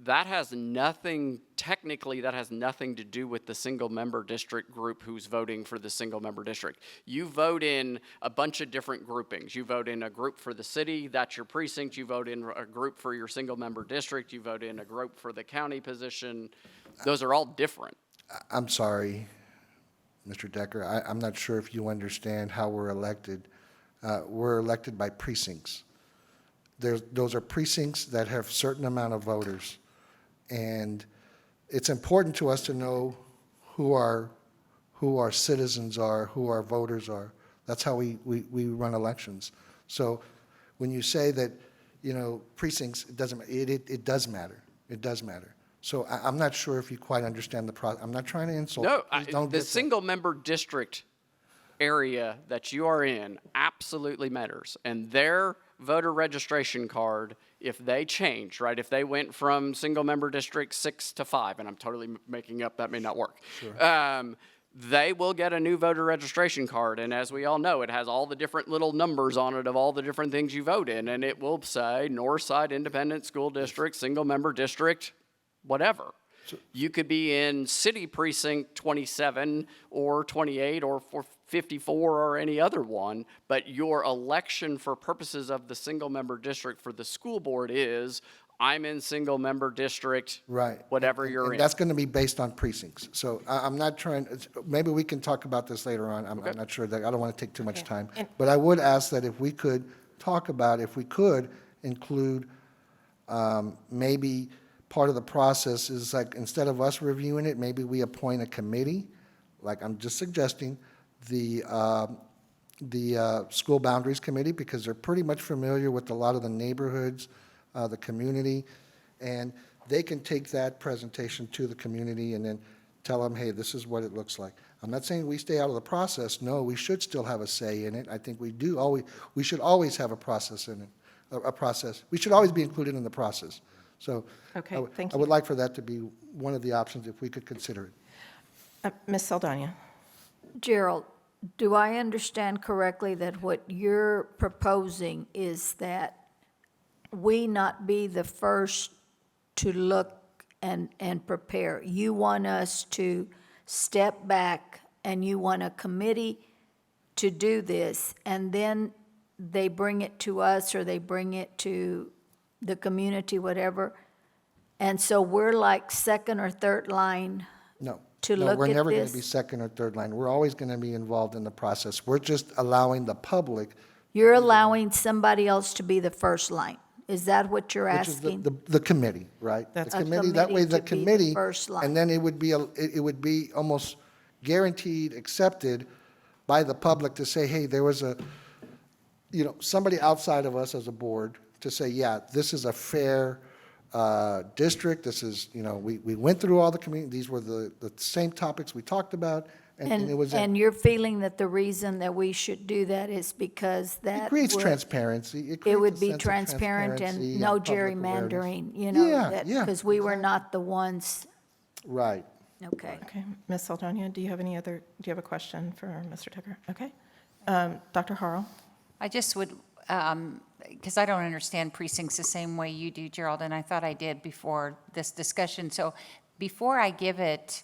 that has nothing to do with the single-member district group who's voting for the single-member district. You vote in a bunch of different groupings. You vote in a group for the city, that's your precinct. You vote in a group for your single-member district. You vote in a group for the county position. Those are all different. I'm sorry, Mr. Decker. I'm not sure if you understand how we're elected. We're elected by precincts. Those are precincts that have a certain amount of voters. And it's important to us to know who our citizens are, who our voters are. That's how we run elections. So when you say that precincts, it doesn't, it does matter. It does matter. So I'm not sure if you quite understand the process. I'm not trying to insult. No, Please don't the get that. single-member district area that you are in absolutely matters. And their voter registration card, if they change, right, if they went from single-member district 6 to 5, and I'm totally making up, that may not work. Sure. They will get a new voter registration card, and as we all know, it has all the different little numbers on it of all the different things you vote in, and it will say Northside Independent School District, single-member district, whatever. You could be in City Precinct 27 or 28 or 54 or any other one, but your election for purposes of the single-member district for the school board is, I'm in single-member district, right, whatever you're in. That's going to be based on precincts. So I'm not trying, maybe we can talk about this later on. I'm not sure that, I don't want to take too much time. But I would ask that if we could talk about, if we could include maybe part of the process is like, instead of us reviewing it, maybe we appoint a committee, like I'm just suggesting, the School Boundaries Committee, because they're pretty much familiar with a lot of the neighborhoods, the community, and they can take that presentation to the community and then tell them, hey, this is what it looks like. I'm not saying we stay out of the process. No, we should still have a say in it. I think we should always have a process in it, a process. We should always be included in the process. So Okay, thank I you. would like for that to be one of the options if we could consider it. Ms. Saldana. Gerald, do I understand correctly that what you're proposing is that we not be the first to look and prepare? You want us to step back, and you want a committee to do this, and then they bring it to us, or they bring it to the community, whatever, and so we're like second or third line No. to No, look we're at never going to this? be second or third line. We're always going to be involved in the process. We're just allowing the public, You're allowing somebody else to be the first line. Is that what you're which is asking? the committee, right? That's The a committee, that way the committee to be the committee, first line. and then it would be almost guaranteed, accepted by the public to say, hey, there was somebody outside of us as a board to say, yeah, this is a fair district. This is, we went through all the community. These were the same topics we talked about, and it was. And you're feeling that the reason that we should do that is because that It creates would- transparency. It creates would a be sense of transparent transparency and no public awareness. gerrymandering, Yeah. because we were not the ones, Right. okay. Okay, Ms. Saldana, do you have a question for Mr. Tucker? Okay. Dr. Harrell? I just would, because I don't understand precincts the same way you do, Gerald, and I thought I did before this discussion. So before I give it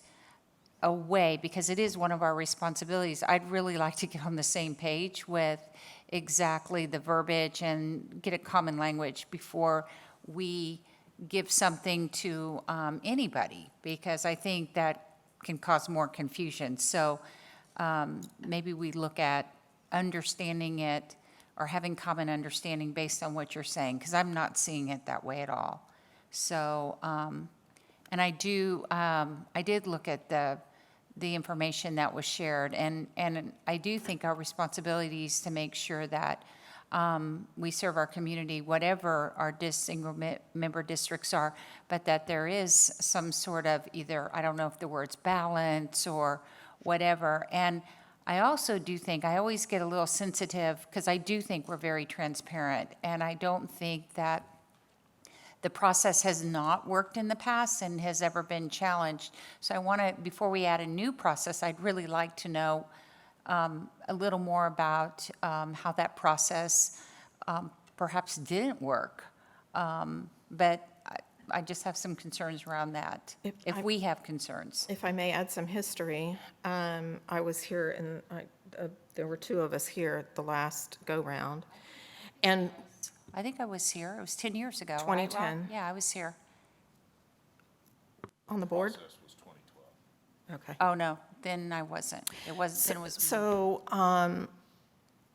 away, because it is one of our responsibilities, I'd really like to get on the same page with exactly the verbiage and get a common language before we give something to anybody, because I think that can cause more confusion. So maybe we look at understanding it or having common understanding based on what you're saying, because I'm not seeing it that way at all. So, and I did look at the information that was shared, and I do think our responsibility is to make sure that we serve our community, whatever our single member districts are, but that there is some sort of either, I don't know if the word's balance or whatever. And I also do think, I always get a little sensitive, because I do think we're very transparent, and I don't think that the process has not worked in the past and has ever been challenged. So I want to, before we add a new process, I'd really like to know a little more about how that process perhaps didn't work. But I just have some concerns around that, if we have concerns. If I may add some history, I was here, and there were two of us here at the last go-round. And I think I was here. It was 10 years ago, right, 2010. Rob? Yeah, I was here. On the board? Process was 2012. Okay. Oh, no, then I wasn't. It wasn't, then it was. So,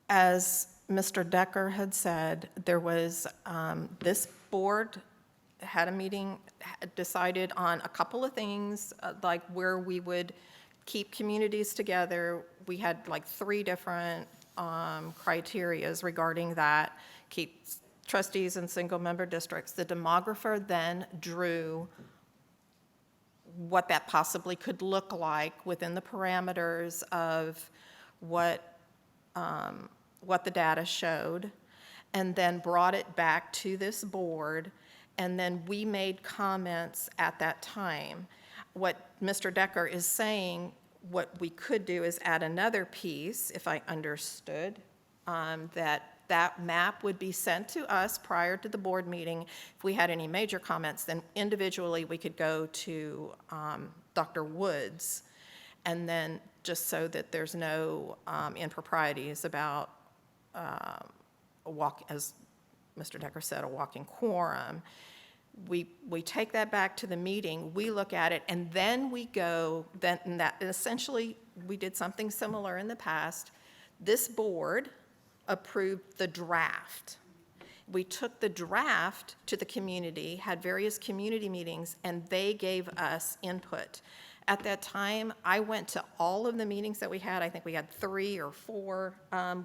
as Mr. Decker had said, there was, this board had a meeting, decided on a couple of things, like where we would keep communities together. We had like 3 different criterias regarding that. Keep trustees and single-member districts. The demographer then drew what that possibly could look like within the parameters of what the data showed, and then brought it back to this board, and then we made comments at that time. What Mr. Decker is saying, what we could do is add another piece, if I understood, that map would be sent to us prior to the board meeting. If we had any major comments, then individually we could go to Dr. Woods, and then just so that there's no improprieties about as Mr. Decker said, a walking quorum. We take that back to the meeting, we look at it, and then we go, and that essentially, we did something similar in the past. This board approved the draft. We took the draft to the community, had various community meetings, and they gave us input. At that time, I went to all of the meetings that we had. I think we had 3 or 4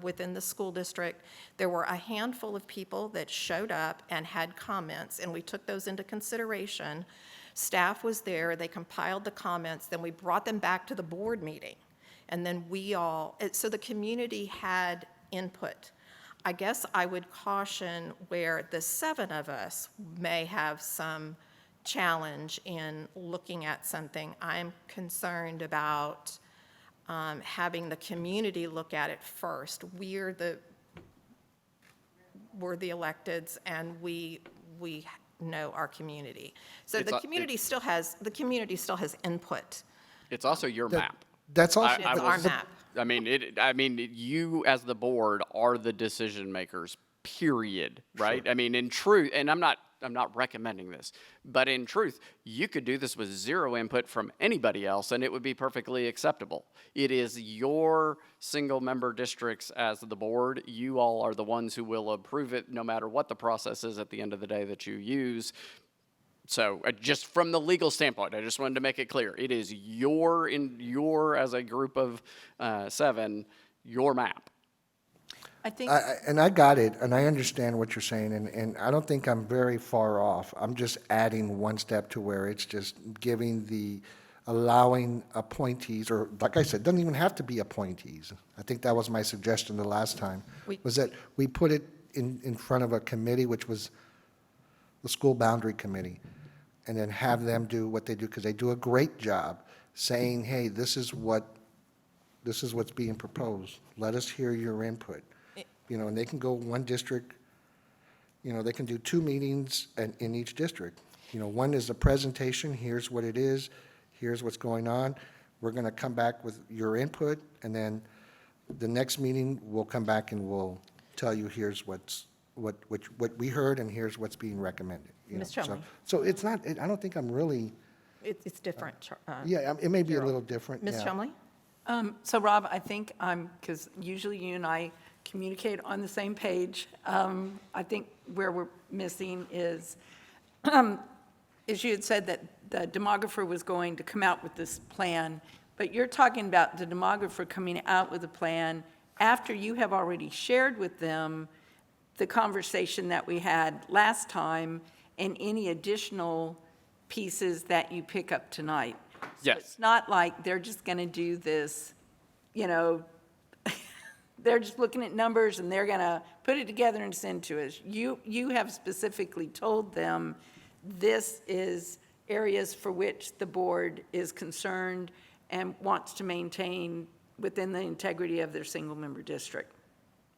within the school district. There were a handful of people that showed up and had comments, and we took those into consideration. Staff was there. They compiled the comments. Then we brought them back to the board meeting. And then so the community had input. I guess I would caution where the 7 of us may have some challenge in looking at something. I'm concerned about having the community look at it first. We're the electeds, and we know our community. So the community still has input. It's also your map. That's also It's our map. I mean, you as the board are the decision makers, period, right? Sure. I mean, in truth, and I'm not recommending this, but in truth, you could do this with 0 input from anybody else, and it would be perfectly acceptable. It is your single-member districts as the board. You all are the ones who will approve it, no matter what the process is at the end of the day that you use. So just from the legal standpoint, I just wanted to make it clear. It is your as a group of 7, your map. I think. And I got it, and I understand what you're saying, and I don't think I'm very far off. I'm just adding one step to where it's just allowing appointees, or like I said, doesn't even have to be appointees. I think that was my suggestion the last time, was that we put it in front of a committee, which was the school boundary committee, and then have them do what they do, because they do a great job saying, hey, this is what's being proposed. Let us hear your input. And they can go one district, they can do 2 meetings in each district. One is a presentation, here's what it is, here's what's going on. We're going to come back with your input, and then the next meeting, we'll come back and we'll tell you here's what we heard, and here's what's being recommended. Ms. Chumley. So it's not, I don't think I'm really. It's different. Yeah, it may be a little different. Ms. yeah. Chumley? So Rob, I think because usually you and I communicate on the same page. I think where we're missing is, as you had said, that the demographer was going to come out with this plan, but you're talking about the demographer coming out with a plan after you have already shared with them the conversation that we had last time and any additional pieces that you pick up tonight. Yes. So it's not like they're just going to do this, they're just looking at numbers and they're going to put it together and send to us. You have specifically told them this is areas for which the board is concerned and wants to maintain within the integrity of their single-member district.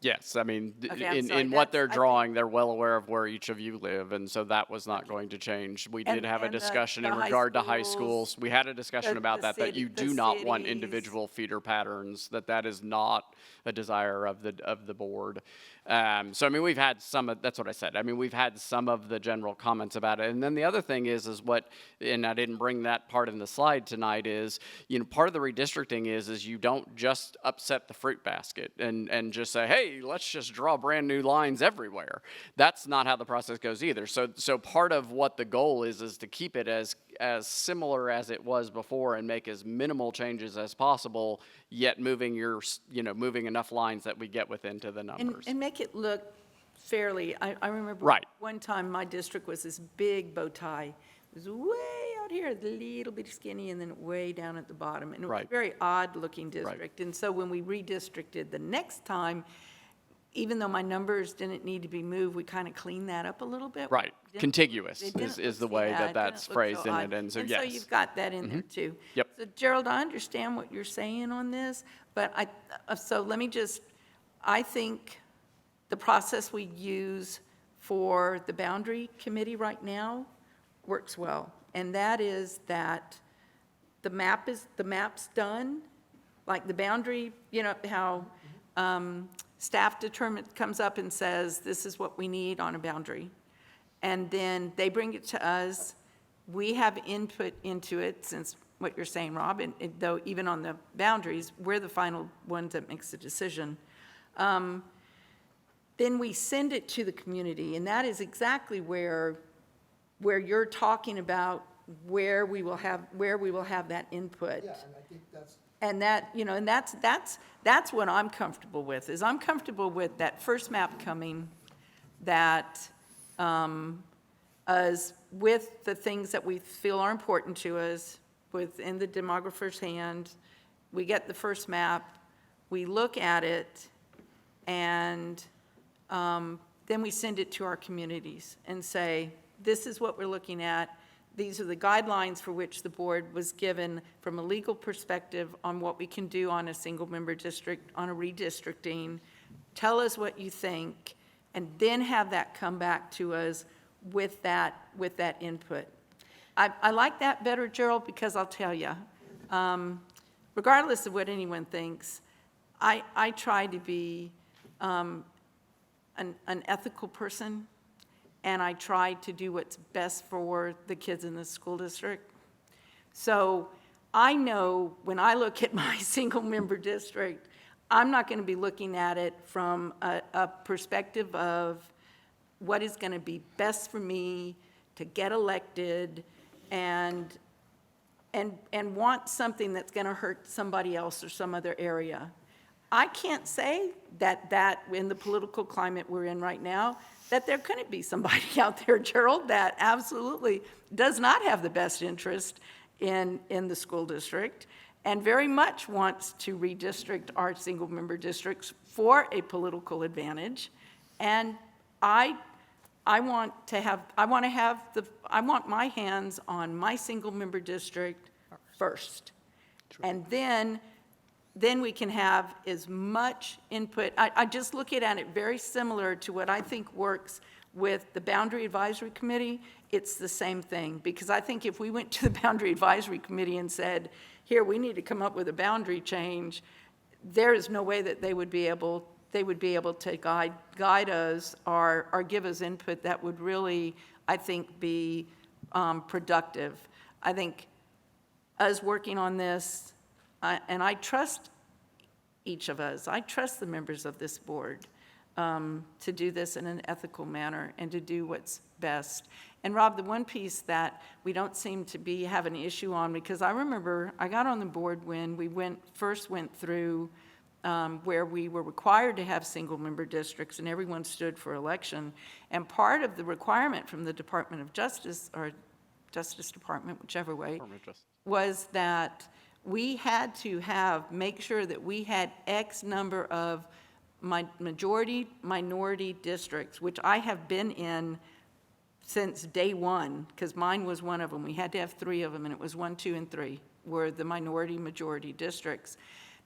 Yes, I mean, Okay, in what they're drawing, they're well aware of where each of you live, and so that was not going to change. We did have a discussion in regard to high schools. We had a discussion about that you do not want individual feeder patterns, that is not a desire of the board. So, I mean, we've had that's what I said. I mean, we've had some of the general comments about it. And then the other thing is what, and I didn't bring that part in the slide tonight, is, part of the redistricting is you don't just upset the fruit basket and just say, hey, let's just draw brand new lines everywhere. That's not how the process goes either. So part of what the goal is to keep it as similar as it was before and make as minimal changes as possible, yet moving moving enough lines that we get within to the numbers. And make it look fairly, I remember Right. one time my district was this big bow tie. It was way out here, the little bit skinny, and then way down at the bottom. And it was Right. a very odd-looking district. And so when we redistricted the next time, even though my numbers didn't need to be moved, we kind of cleaned that up a little bit. Right. Didn't- Contiguous it didn't is the look- way yeah, that it that's didn't look phrased so in odd. it, and so And yes. so you've got that in there too. Yep. So Gerald, I understand what you're saying on this, but so let me just, I think the process we use for the boundary committee right now works well. And that is that the map's done, like the boundary, you know, how staff comes up and says, this is what we need on a boundary. And then they bring it to us. We have input into it, since what you're saying, Rob, and though even on the boundaries, we're the final ones that makes the decision. Then we send it to the community, and that is exactly where you're talking about where we will have that input. Yeah, and I think that's. And that, you know, and that's what I'm comfortable with, is I'm comfortable with that first map coming, that as with the things that we feel are important to us within the demographer's hand, we get the first map, we look at it, and then we send it to our communities and say, this is what we're looking at. These are the guidelines for which the board was given from a legal perspective on what we can do on a single-member district, on a redistricting. Tell us what you think, and then have that come back to us with that input. I like that better, Gerald, because I'll tell you, regardless of what anyone thinks, I try to be an ethical person, and I try to do what's best for the kids in the school district. So I know when I look at my single-member district, I'm not going to be looking at it from a perspective of what is going to be best for me to get elected and want something that's going to hurt somebody else or some other area. I can't say that in the political climate we're in right now, that there couldn't be somebody out there, Gerald, that absolutely does not have the best interest in the school district and very much wants to redistrict our single-member districts for a political advantage. And I want my hands on my single-member district first. And then we can have as much input. I just look at it very similar to what I think works with the Boundary Advisory Committee. It's the same thing, because I think if we went to the Boundary Advisory Committee and said, here, we need to come up with a boundary change, there is no way that they would be able to guide us or give us input that would really, I think, be productive. I think us working on this, and I trust each of us, I trust the members of this board to do this in an ethical manner and to do what's best. And Rob, the one piece that we don't seem to have an issue on, because I remember I got on the board when we first went through where we were required to have single-member districts and everyone stood for election. And part of the requirement from the Department of Justice, or Justice Department, whichever way, was that we had to make sure that we had X number of majority minority districts, which I have been in since day one, because mine was one of them. We had to have 3 of them, and it was 1, 2, and 3 were the minority majority districts.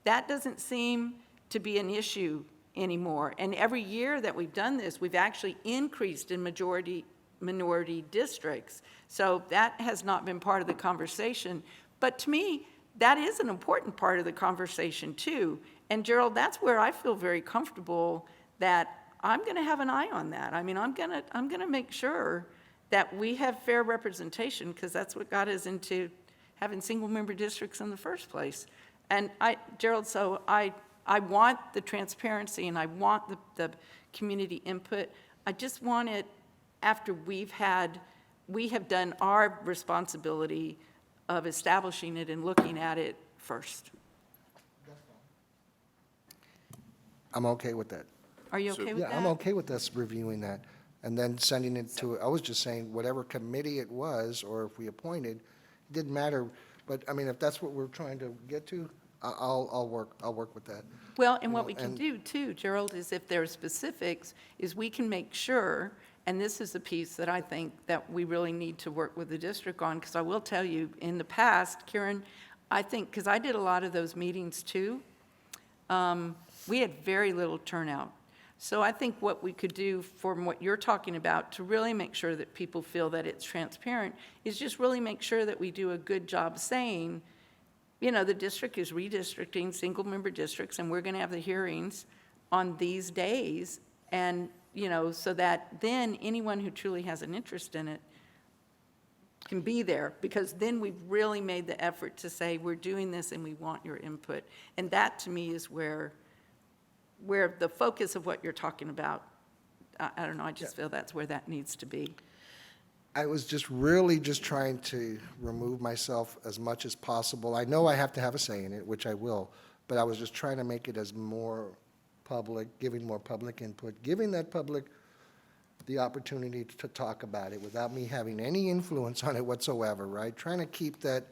That doesn't seem to be an issue anymore. And every year that we've done this, we've actually increased in minority districts. So that has not been part of the conversation. But to me, that is an important part of the conversation too. And Gerald, that's where I feel very comfortable that I'm going to have an eye on that. I mean, I'm going to make sure that we have fair representation, because that's what got us into having single-member districts in the first place. And Gerald, so I want the transparency and I want the community input. I just want it after we have done our responsibility of establishing it and looking at it first. I'm okay with that. Are you okay with that? Yeah, I'm okay with us reviewing that and then sending it to, I was just saying, whatever committee it was, or if we appointed, it didn't matter. But, I mean, if that's what we're trying to get to, I'll work with that. Well, and You what know, we can and- do too, Gerald, is if there are specifics, is we can make sure, and this is a piece that I think that we really need to work with the district on, because I will tell you, in the past, Karen, I think, because I did a lot of those meetings too, we had very little turnout. So I think what we could do from what you're talking about to really make sure that people feel that it's transparent is just really make sure that we do a good job saying, you know, the district is redistricting single-member districts, and we're going to have the hearings on these days, and, you know, so that then anyone who truly has an interest in it can be there, because then we've really made the effort to say, we're doing this and we want your input. And that, to me, is where the focus of what you're talking about, I don't know, I just feel that's where that needs to be. I was just really just trying to remove myself as much as possible. I know I have to have a say in it, which I will, but I was just trying to make it as more public, giving more public input, giving that public the opportunity to talk about it without me having any influence on it whatsoever, right? Trying to keep that,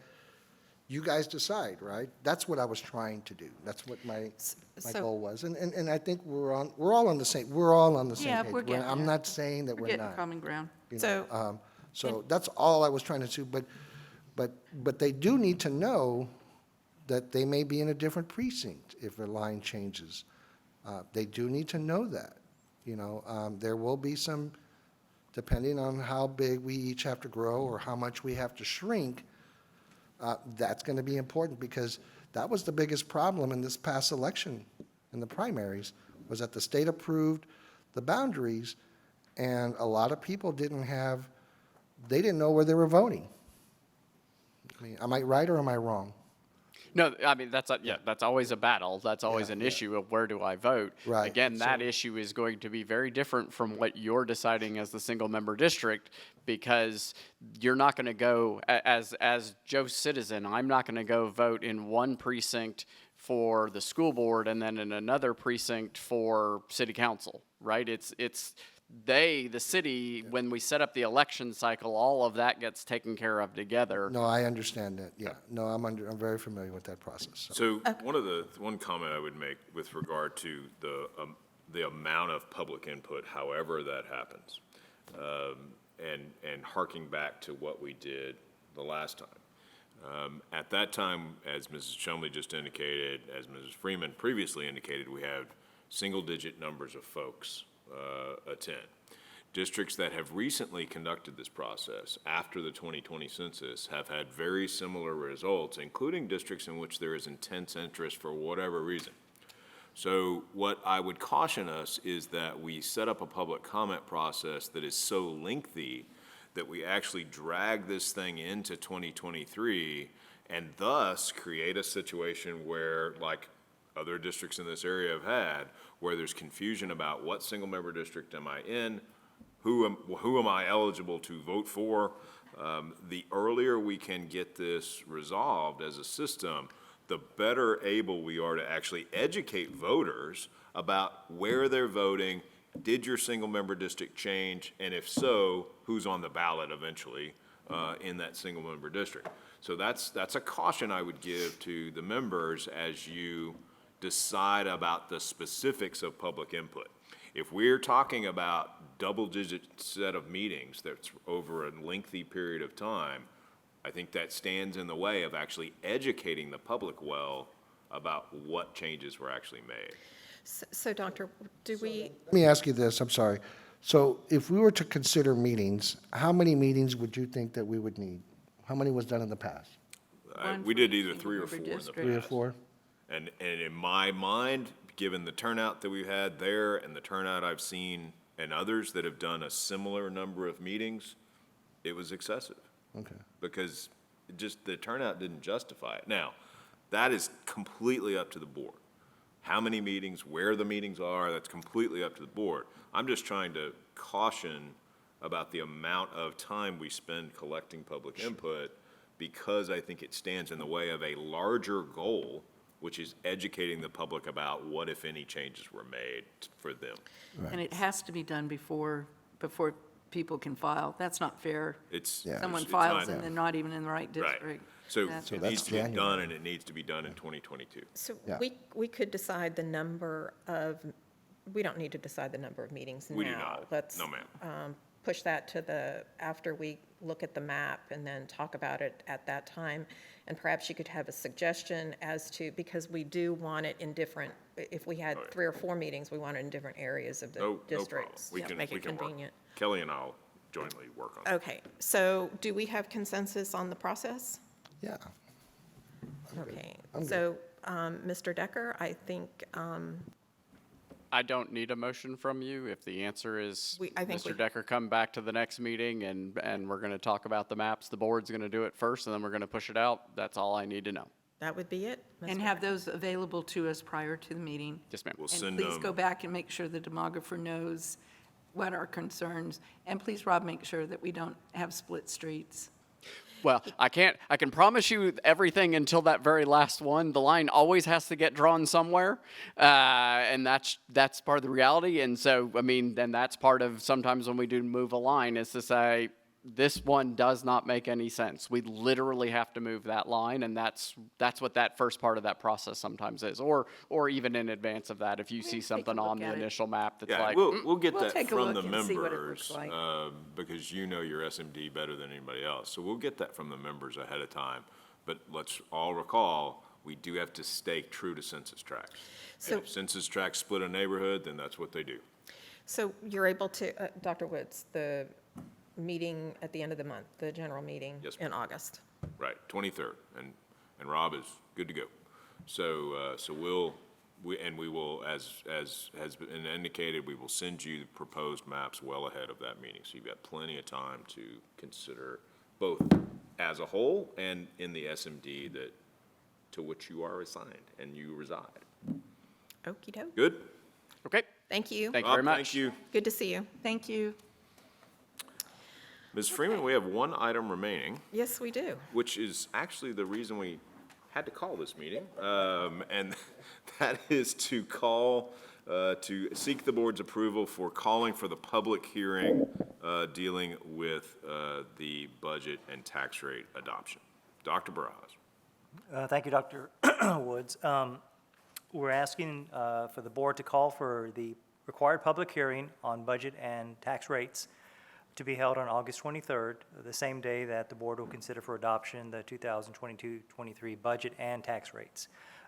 you guys decide, right? That's what I was trying to do. That's what my So- goal was. And I think we're all on the same page. Yeah, we're getting I'm there. not saying that We're we're getting not. common ground. You know, so that's all I was trying to do, but they do need to know that they may be in a different precinct if a line changes. They do need to know that, you know. There will be some, depending on how big we each have to grow or how much we have to shrink, that's going to be important, because that was the biggest problem in this past election, in the primaries, was that the state approved the boundaries, and a lot of people didn't know where they were voting. I mean, am I right or am I wrong? No, I mean, that's always a battle. That's always an issue of where do I vote. Right. Again, that issue is going to be very different from what you're deciding as the single-member district, because you're not going to go, as Joe Citizen, I'm not going to go vote in one precinct for the school board and then in another precinct for city council, right? It's the city, when we set up the election cycle, all of that gets taken care of together. No, I understand that, yeah. No, I'm very familiar with that process. So one comment I would make with regard to the amount of public input, however that happens, and harking back to what we did the last time. At that time, as Mrs. Chumley just indicated, as Mrs. Freeman previously indicated, we had single-digit numbers of folks attend. Districts that have recently conducted this process after the 2020 census have had very similar results, including districts in which there is intense interest for whatever reason. So what I would caution us is that we set up a public comment process that is so lengthy that we actually drag this thing into 2023 and thus create a situation where, like other districts in this area have had, where there's confusion about what single-member district am I in, who am I eligible to vote for. The earlier we can get this resolved as a system, the better able we are to actually educate voters about where they're voting. Did your single-member district change? And if so, who's on the ballot eventually in that single-member district? So that's a caution I would give to the members as you decide about the specifics of public input. If we're talking about double-digit set of meetings that's over a lengthy period of time, I think that stands in the way of actually educating the public well about what changes were actually made. So, Doctor, do we? Let me ask you this, I'm sorry. So if we were to consider meetings, how many meetings would you think that we would need? How many was done in the past? We did either 3 or 4 in the past. 3 or 4? And in my mind, given the turnout that we've had there and the turnout I've seen in others that have done a similar number of meetings, it was excessive. Okay. Because just the turnout didn't justify it. Now, that is completely up to the board. How many meetings, where the meetings are, that's completely up to the board. I'm just trying to caution about the amount of time we spend collecting public input, because I think it stands in the way of a larger goal which is educating the public about what, if any, changes were made for them. And it has to be done before people can file. That's not fair. It's. Someone it's files not- and they're not even in the right district. Right. So That's- it needs to be done, and it needs to be done in 2022. So Yeah. we could decide the number of, we don't need to decide the number of meetings now. We do not. Let's No, ma'am. push that to after we look at the map and then talk about it at that time. And perhaps you could have a suggestion as to, because we do want it in different, if we had 3 or 4 meetings, we want it in different areas of the No problem. districts. We to can, make we it can work. convenient. Kelly and I'll jointly work on it. Okay, so do we have consensus on the process? Yeah. Okay, I'm good. so, Mr. Decker, I think, I don't need a motion from you. If the answer is, I think Mr. Decker, come back to the next meeting and we're going to talk about the maps. The board's going to do it first and then we're going to push it out. That's all I need to know. that would be it. And Mr. have those available to us prior to the meeting. Yes, ma'am. We'll And send please them. go back and make sure the demographer knows what our concerns, and please, Rob, make sure that we don't have split streets. Well, I can promise you everything until that very last one. The line always has to get drawn somewhere. And that's part of the reality. And so, I mean, then that's part of sometimes when we do move a line is to say, this one does not make any sense. We literally have to move that line. And that's what that first part of that process sometimes is. Or even in advance of that, if you see something on the at it. initial map that's Yeah, like, we'll get We'll that take a from look the and see what it members, looks like. because you know your SMD better than anybody else. So we'll get that from the members ahead of time. But let's all recall, we do have to stay true to census tracts. So- If census tracts split a neighborhood, then that's what they do. So you're able to, Dr. Woods, the meeting at the end of the month, the general meeting Yes, in August. Right, 23rd, and Rob is good to go. So, we will, as has been indicated, we will send you the proposed maps well ahead of that meeting. So you've got plenty of time to consider both as a whole and in the SMD to which you are assigned and you reside. Okey doke. Good? okay, Thank you. thank you Rob, very much. thank you. Good to see you. Thank you. Ms. Freeman, we have one item remaining, Yes, we do. which is actually the reason we had to call this meeting, and that is to to seek the board's approval for calling for the public hearing dealing with the budget and tax rate adoption. Dr. Barajas. Thank you, Dr. Woods. We're asking for the board to call for the required public hearing on budget and tax rates to be held on August 23rd, the same day that the board will consider for adoption the 2022-23 budget and tax rates.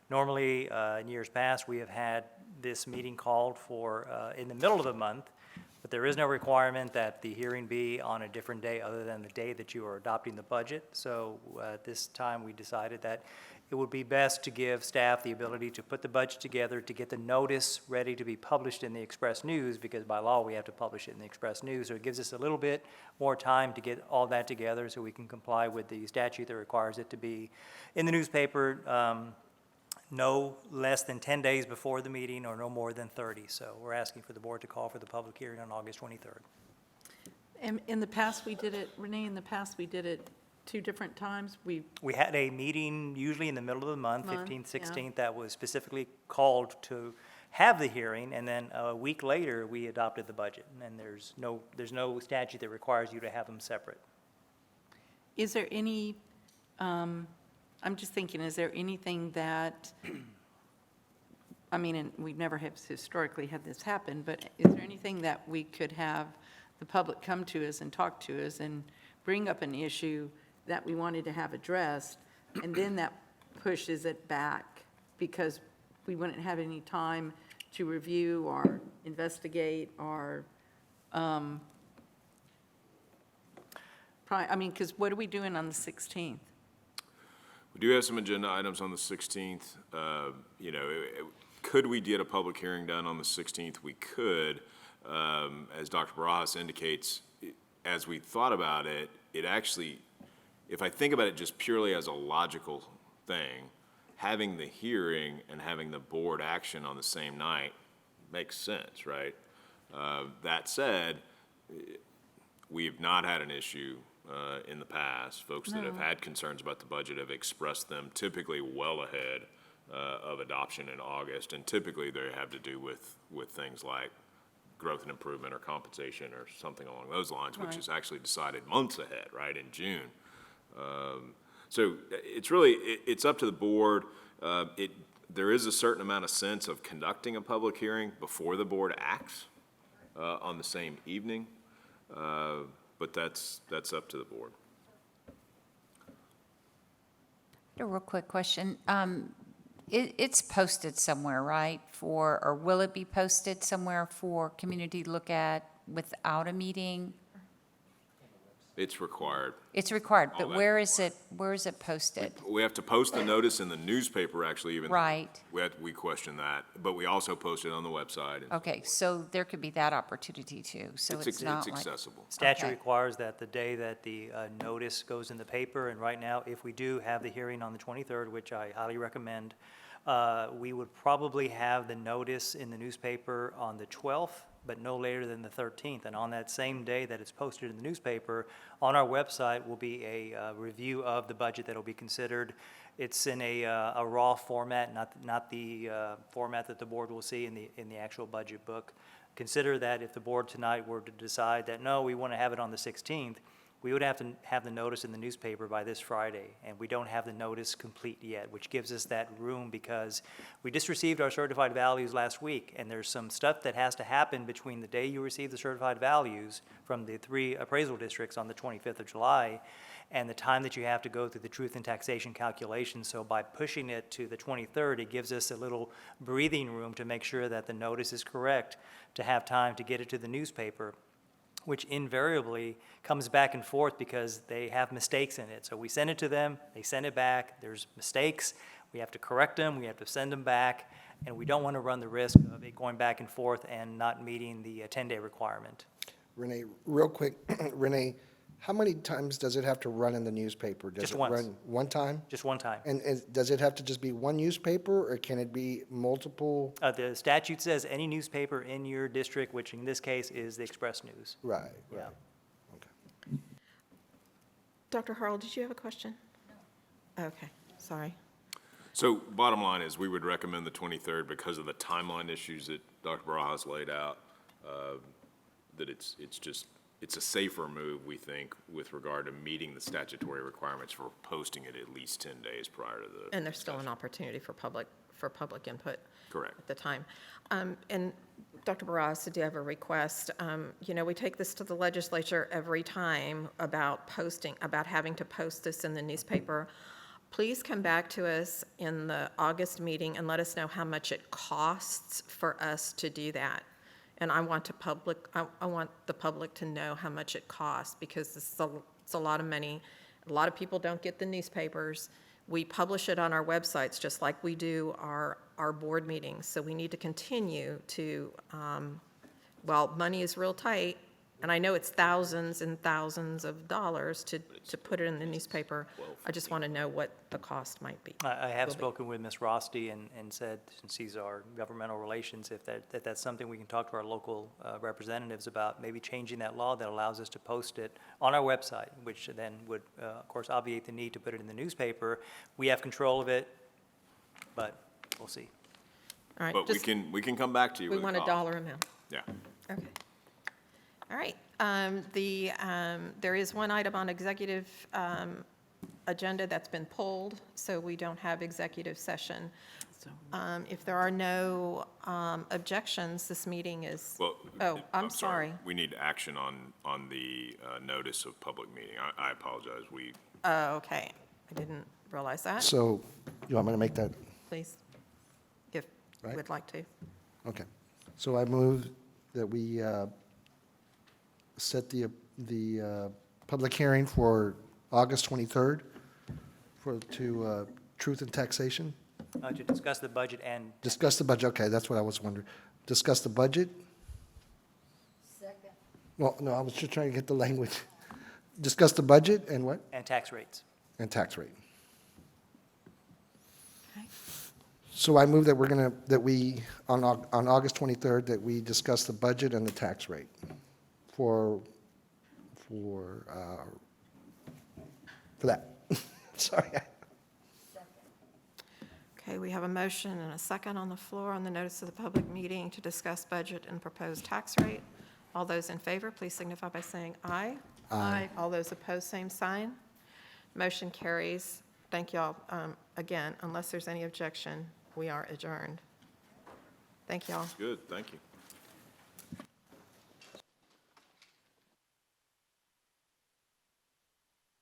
Normally, in years past, we have had this meeting called for in the middle of the month, but there is no requirement that the hearing be on a different day other than the day that you are adopting the budget. So at this time, we decided that it would be best to give staff the ability to put the budget together, to get the notice ready to be published in the Express News, because by law, we have to publish it in the Express News. So it gives us a little bit more time to get all that together so we can comply with the statute that requires it to be in the newspaper no less than 10 days before the meeting or no more than 30. So we're asking for the board to call for the public hearing on August 23rd. And in the past, we did it, Renee, in the past, we did it 2 different times. We had a meeting usually in the middle of the month, Month, 15th, yeah. 16th, that was specifically called to have the hearing, and then a week later, we adopted the budget. And there's no statute that requires you to have them separate. Is there any, I'm just thinking, is there anything that, I mean, and we never have historically had this happen, but is there anything that we could have the public come to us and talk to us and bring up an issue that we wanted to have addressed, and then that pushes it back because we wouldn't have any time to review or investigate or, I mean, because what are we doing on the 16th? We do have some agenda items on the 16th. Could we get a public hearing done on the 16th? We could. As Dr. Barajas indicates, as we thought about it, it actually, if I think about it just purely as a logical thing, having the hearing and having the board action on the same night makes sense, right? That said, we have not had an issue in the past. Folks that have had concerns about the budget have expressed them typically well ahead of adoption in August, and typically they have to do with things like growth and improvement or compensation or something along those lines, which is actually decided months ahead, right, in June. So it's really, it's up to the board. There is a certain amount of sense of conducting a public hearing before the board acts on the same evening, but that's up to the board. A real quick question. It's posted somewhere, right, or will it be posted somewhere for community to look at without a meeting? It's required. It's required, but All that where is it posted? We have to post the notice in the newspaper, actually, even. Right. We question that, but we also post it on the website. Okay, so there could be that opportunity too, so it's not like. It's accessible. Statute Okay. requires that the day that the notice goes in the paper, and right now, if we do have the hearing on the 23rd, which I highly recommend, we would probably have the notice in the newspaper on the 12th, but no later than the 13th. And on that same day that it's posted in the newspaper, on our website will be a review of the budget that will be considered. It's in a raw format, not the format that the board will see in the actual budget book. Consider that if the board tonight were to decide that, no, we want to have it on the 16th, we would have to have the notice in the newspaper by this Friday, and we don't have the notice complete yet, which gives us that room because we just received our certified values last week, and there's some stuff that has to happen between the day you receive the certified values from the 3 appraisal districts on the 25th of July and the time that you have to go through the truth and taxation calculation. So by pushing it to the 23rd, it gives us a little breathing room to make sure that the notice is correct, to have time to get it to the newspaper, which invariably comes back and forth because they have mistakes in it. So we send it to them, they send it back, there's mistakes, we have to correct them, we have to send them back, and we don't want to run the risk of it going back and forth and not meeting the 10-day requirement. Renee, real quick, Renee, how many times does it have to run in the newspaper? Does Just it once. run one time? Just one time. And does it have to just be one newspaper, or can it be multiple? The statute says any newspaper in your district, which in this case is the Express News. Right, Yeah. Dr. Harrell, did you have a question? Okay, sorry. So bottom line is, we would recommend the 23rd because of the timeline issues that Dr. Barajas laid out, that it's a safer move, we think, with regard to meeting the statutory requirements for posting it at least 10 days prior to the. And there's still an opportunity for public input. Correct. At the time. And Dr. Barras, I do have a request. We take this to the legislature every time about having to post this in the newspaper. Please come back to us in the August meeting and let us know how much it costs for us to do that. And I want the public to know how much it costs, because it's a lot of money. A lot of people don't get the newspapers. We publish it on our websites just like we do our board meetings. So we need to continue to, money is real tight, and I know it's thousands and thousands of dollars to put it in the newspaper. I just want to know what the cost might be. I have spoken with Ms. Rosti and said, since he's our governmental relations, if that's something we can talk to our local representatives about, maybe changing that law that allows us to post it on our website, which then would, of course, obviate the need to put it in the newspaper. We have control of it, but we'll see. All right. But we can come back to you We with a want a cost. dollar amount. Yeah. Okay. All right. There is one item on executive agenda that's been pulled, so we don't have executive session. If there are no objections, this meeting is, Well, I'm sorry. We need action on the notice of public meeting. I apologize. Okay. I didn't realize that. So you want me to make that? Please, if you would like to. Okay. So I move that we set the public hearing for August 23rd to Truth and Taxation. To discuss the budget and. Discuss the budget, okay, that's what I was wondering. Discuss the budget? Second. Well, no, I was just trying to get the language. Discuss the budget and what? And tax rates. And tax rate. Okay. So I move that on August 23rd, that we discuss the budget and the tax rate for that. Sorry. Okay, we have a motion and a second on the floor on the notice of the public meeting to discuss budget and proposed tax rate. All those in favor, please signify by saying aye. Aye. All those opposed, same sign. Motion carries. Thank you all. Again, unless there's any objection, we are adjourned. Thank you all. Good, thank you.